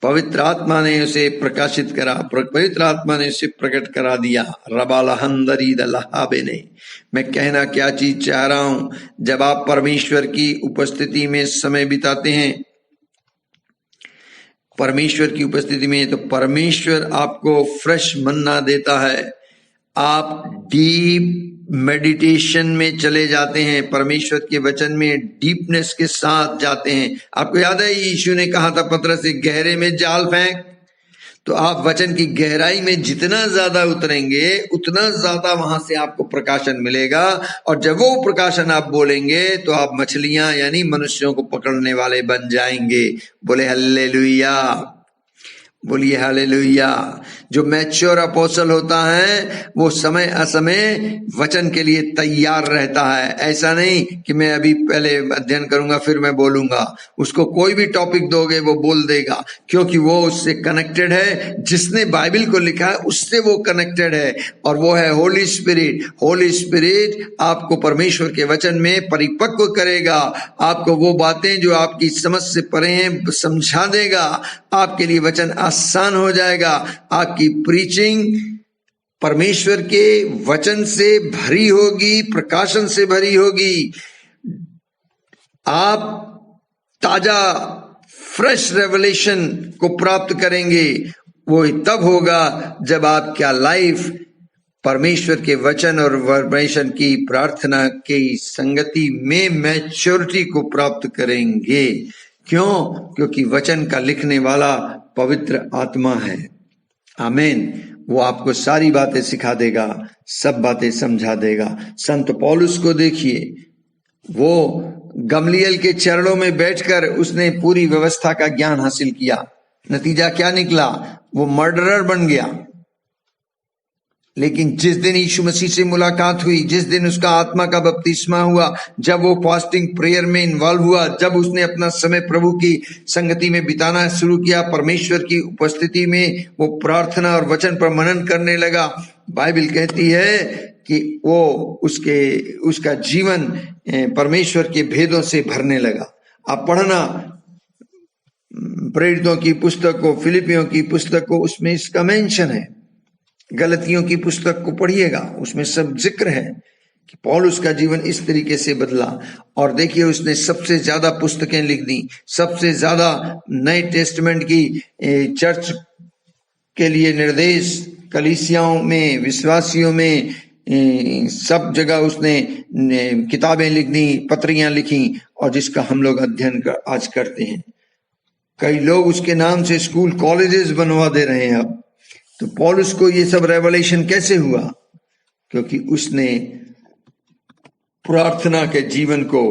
पवित्र आत्मा ने उसे प्रकाशित करा, पवित्र आत्मा ने उसे प्रकट करा दिया। रबालहंदरी दलहाबे ने, मैं कहना क्या चीज चाह रहा हूं, जब आप परमेश्वर की उपस्थिति में समय बिताते हैं, परमेश्वर की उपस्थिति में, तो परमेश्वर आपको फ्रेश मन्ना देता है। आप डीप मेडिटेशन में चले जाते हैं, परमेश्वर के वचन में डीपनेस के साथ जाते हैं। आपको याद है यीशु ने कहा था पतरस से, गहरे में जाल फेंक। तो आप वचन की गहराई में जितना ज्यादा उतरेंगे उतना ज्यादा वहां से आपको प्रकाशन मिलेगा, और जब वो प्रकाशन आप बोलेंगे तो आप मछलियां यानी मनुष्यों को पकड़ने वाले बन जाएंगे। बोले हालेलुया, बोलिए हालेलुया। जो मैच्योर अपोस्टल होता है वो समय असमय वचन के लिए तैयार रहता है। ऐसा नहीं कि मैं अभी पहले अध्ययन करूंगा फिर मैं बोलूंगा। उसको कोई भी टॉपिक दोगे वो बोल देगा, क्योंकि वो उससे कनेक्टेड है। जिसने बाइबल को लिखा है उससे वो कनेक्टेड है, और वो है होली स्पिरिट। होली स्पिरिट आपको परमेश्वर के वचन में परिपक्व करेगा, आपको वो बातें जो आपकी समझ से परे हैं समझा देगा, आपके लिए वचन आसान हो जाएगा। आपकी प्रीचिंग परमेश्वर के वचन से भरी होगी, प्रकाशन से भरी होगी। आप ताजा फ्रेश रेवलेशन को प्राप्त करेंगे। वो तब होगा जब आपका लाइफ परमेश्वर के वचन और परमेश्वर की प्रार्थना की संगति में मैच्योरिटी को प्राप्त करेंगे। क्यों? क्योंकि वचन का लिखने वाला पवित्र आत्मा है। आमीन। वो आपको सारी बातें सिखा देगा, सब बातें समझा देगा। संत पौलुस को देखिए, वो गमलीएल के चरणों में बैठकर उसने पूरी व्यवस्था का ज्ञान हासिल किया। नतीजा क्या निकला? वो मर्डरर बन गया। लेकिन जिस दिन यीशु मसीह से मुलाकात हुई, जिस दिन उसका आत्मा का बपतिस्मा हुआ, जब वो फास्टिंग प्रेयर में इन्वॉल्व हुआ, जब उसने अपना समय प्रभु की संगति में बिताना शुरू किया, परमेश्वर की उपस्थिति में वो प्रार्थना और वचन पर मनन करने लगा, बाइबल कहती है कि वो उसका जीवन परमेश्वर के भेदों से भरने लगा। आप पढ़ना प्रेरितों की पुस्तक को, फिलिपियों की पुस्तक को, उसमें इसका मेंशन है। गलतियों की पुस्तक को पढ़िएगा, उसमें सब जिक्र है कि पौलुस का जीवन इस तरीके से बदला। और देखिए उसने सबसे ज्यादा पुस्तकें लिख दी, सबसे ज्यादा नए टेस्टमेंट की चर्च के लिए निर्देश, कलीसियाओं में, विश्वासियों में, सब जगह उसने किताबें लिख दी, पत्रियां लिखी, और जिसका हम लोग अध्ययन आज करते हैं। कई लोग उसके नाम से स्कूल कॉलेजेस बनवा दे रहे हैं अब। तो पौलुस को ये सब रेवलेशन कैसे हुआ? क्योंकि उसने प्रार्थना के जीवन को,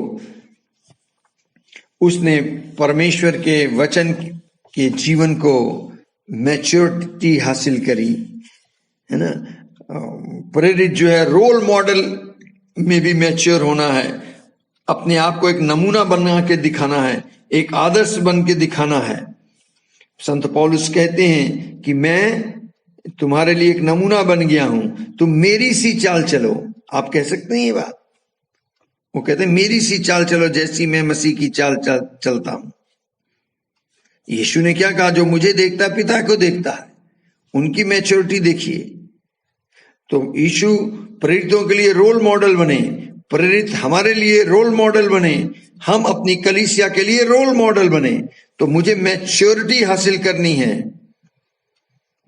उसने परमेश्वर के वचन के जीवन को मैच्योरिटी हासिल करी, है ना। प्रेरित जो है रोल मॉडल में भी मैच्योर होना है, अपने आप को एक नमूना बना के दिखाना है, एक आदर्श बन के दिखाना है। संत पौलुस कहते हैं कि मैं तुम्हारे लिए एक नमूना बन गया हूं, तुम मेरी सी चाल चलो। आप कह सकते हैं ये बात? वो कहते हैं मेरी सी चाल चलो जैसी मैं मसीह की चाल चलता हूं। यीशु ने क्या कहा? जो मुझे देखता पिता को देखता है। उनकी मैच्योरिटी देखिए। तो यीशु प्रेरितों के लिए रोल मॉडल बने, प्रेरित हमारे लिए रोल मॉडल बने, हम अपनी कलीसिया के लिए रोल मॉडल बने। तो मुझे मैच्योरिटी हासिल करनी है,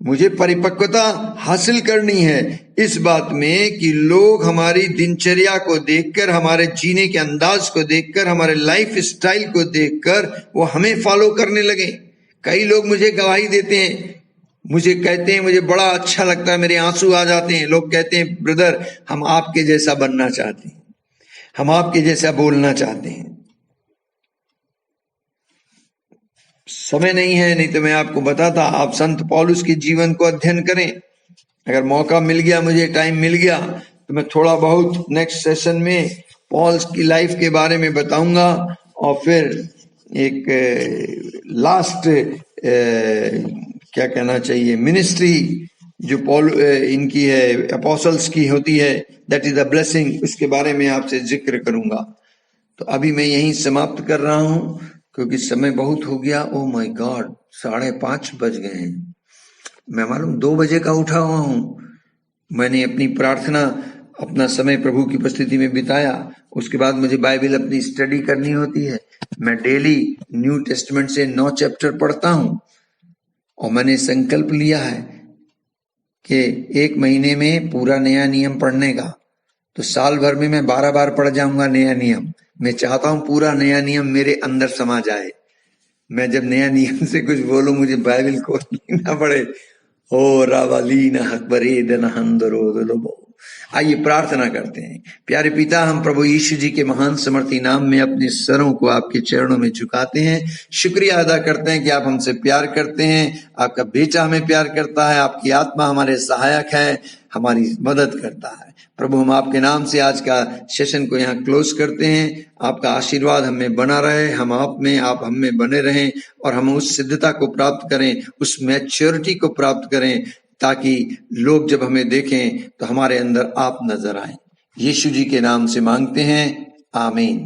मुझे परिपक्वता हासिल करनी है इस बात में कि लोग हमारी दिनचर्या को देखकर, हमारे जीने के अंदाज को देखकर, हमारे लाइफ स्टाइल को देखकर वो हमें फॉलो करने लगे। कई लोग मुझे गवाही देते हैं, मुझे कहते हैं, मुझे बड़ा अच्छा लगता है, मेरे आंसू आ जाते हैं। लोग कहते हैं ब्रदर हम आपके जैसा बनना चाहते हैं, हम आपके जैसा बोलना चाहते हैं। समय नहीं है, नहीं तो मैं आपको बताता। आप संत पौलुस के जीवन को अध्ययन करें। अगर मौका मिल गया, मुझे टाइम मिल गया, तो मैं थोड़ा बहुत नेक्स्ट सेशन में पॉल्स की लाइफ के बारे में बताऊंगा। और फिर एक लास्ट क्या कहना चाहिए, मिनिस्ट्री जो इनकी है, अपोस्टल्स की होती है, दैट इज अ ब्लेसिंग, उसके बारे में आपसे जिक्र करूंगा। तो अभी मैं यहीं समाप्त कर रहा हूं। क्योंकि समय बहुत हो गया। ओ माय गॉड, 5:30 बज गए हैं। मैं मालूम 2 बजे का उठा हुआ हूं। मैंने अपनी प्रार्थना, अपना समय प्रभु की उपस्थिति में बिताया। उसके बाद मुझे बाइबल अपनी स्टडी करनी होती है। मैं डेली न्यू टेस्टमेंट से 9 चैप्टर पढ़ता हूं और मैंने संकल्प लिया है कि 1 महीने में पूरा नया नियम पढ़ने का। तो साल भर में मैं 12 बार पढ़ जाऊंगा नया नियम। मैं चाहता हूं पूरा नया नियम मेरे अंदर समा जाए। मैं जब नया नियम से कुछ बोलूं मुझे बाइबल खोलनी ना पड़े। ओ रावालीना हकबरे दनहंदरो। आइए प्रार्थना करते हैं। प्यारे पिता, हम प्रभु यीशु जी के महान समर्थी नाम में अपने सरों को आपके चरणों में झुकाते हैं। शुक्रिया अदा करते हैं कि आप हमसे प्यार करते हैं। आपका बेटा हमें प्यार करता है। आपकी आत्मा हमारे सहायक है, हमारी मदद करता है। प्रभु, हम आपके नाम से आज का सेशन को यहाँ क्लोज करते हैं। आपका आशीर्वाद हमें बना रहे, हम आप में, आप हम में बने रहें और हम उस सिद्धता को प्राप्त करें, उस मैच्योरिटी को प्राप्त करें, ताकि लोग जब हमें देखें तो हमारे अंदर आप नजर आए। यीशु जी के नाम से मांगते हैं, आमीन।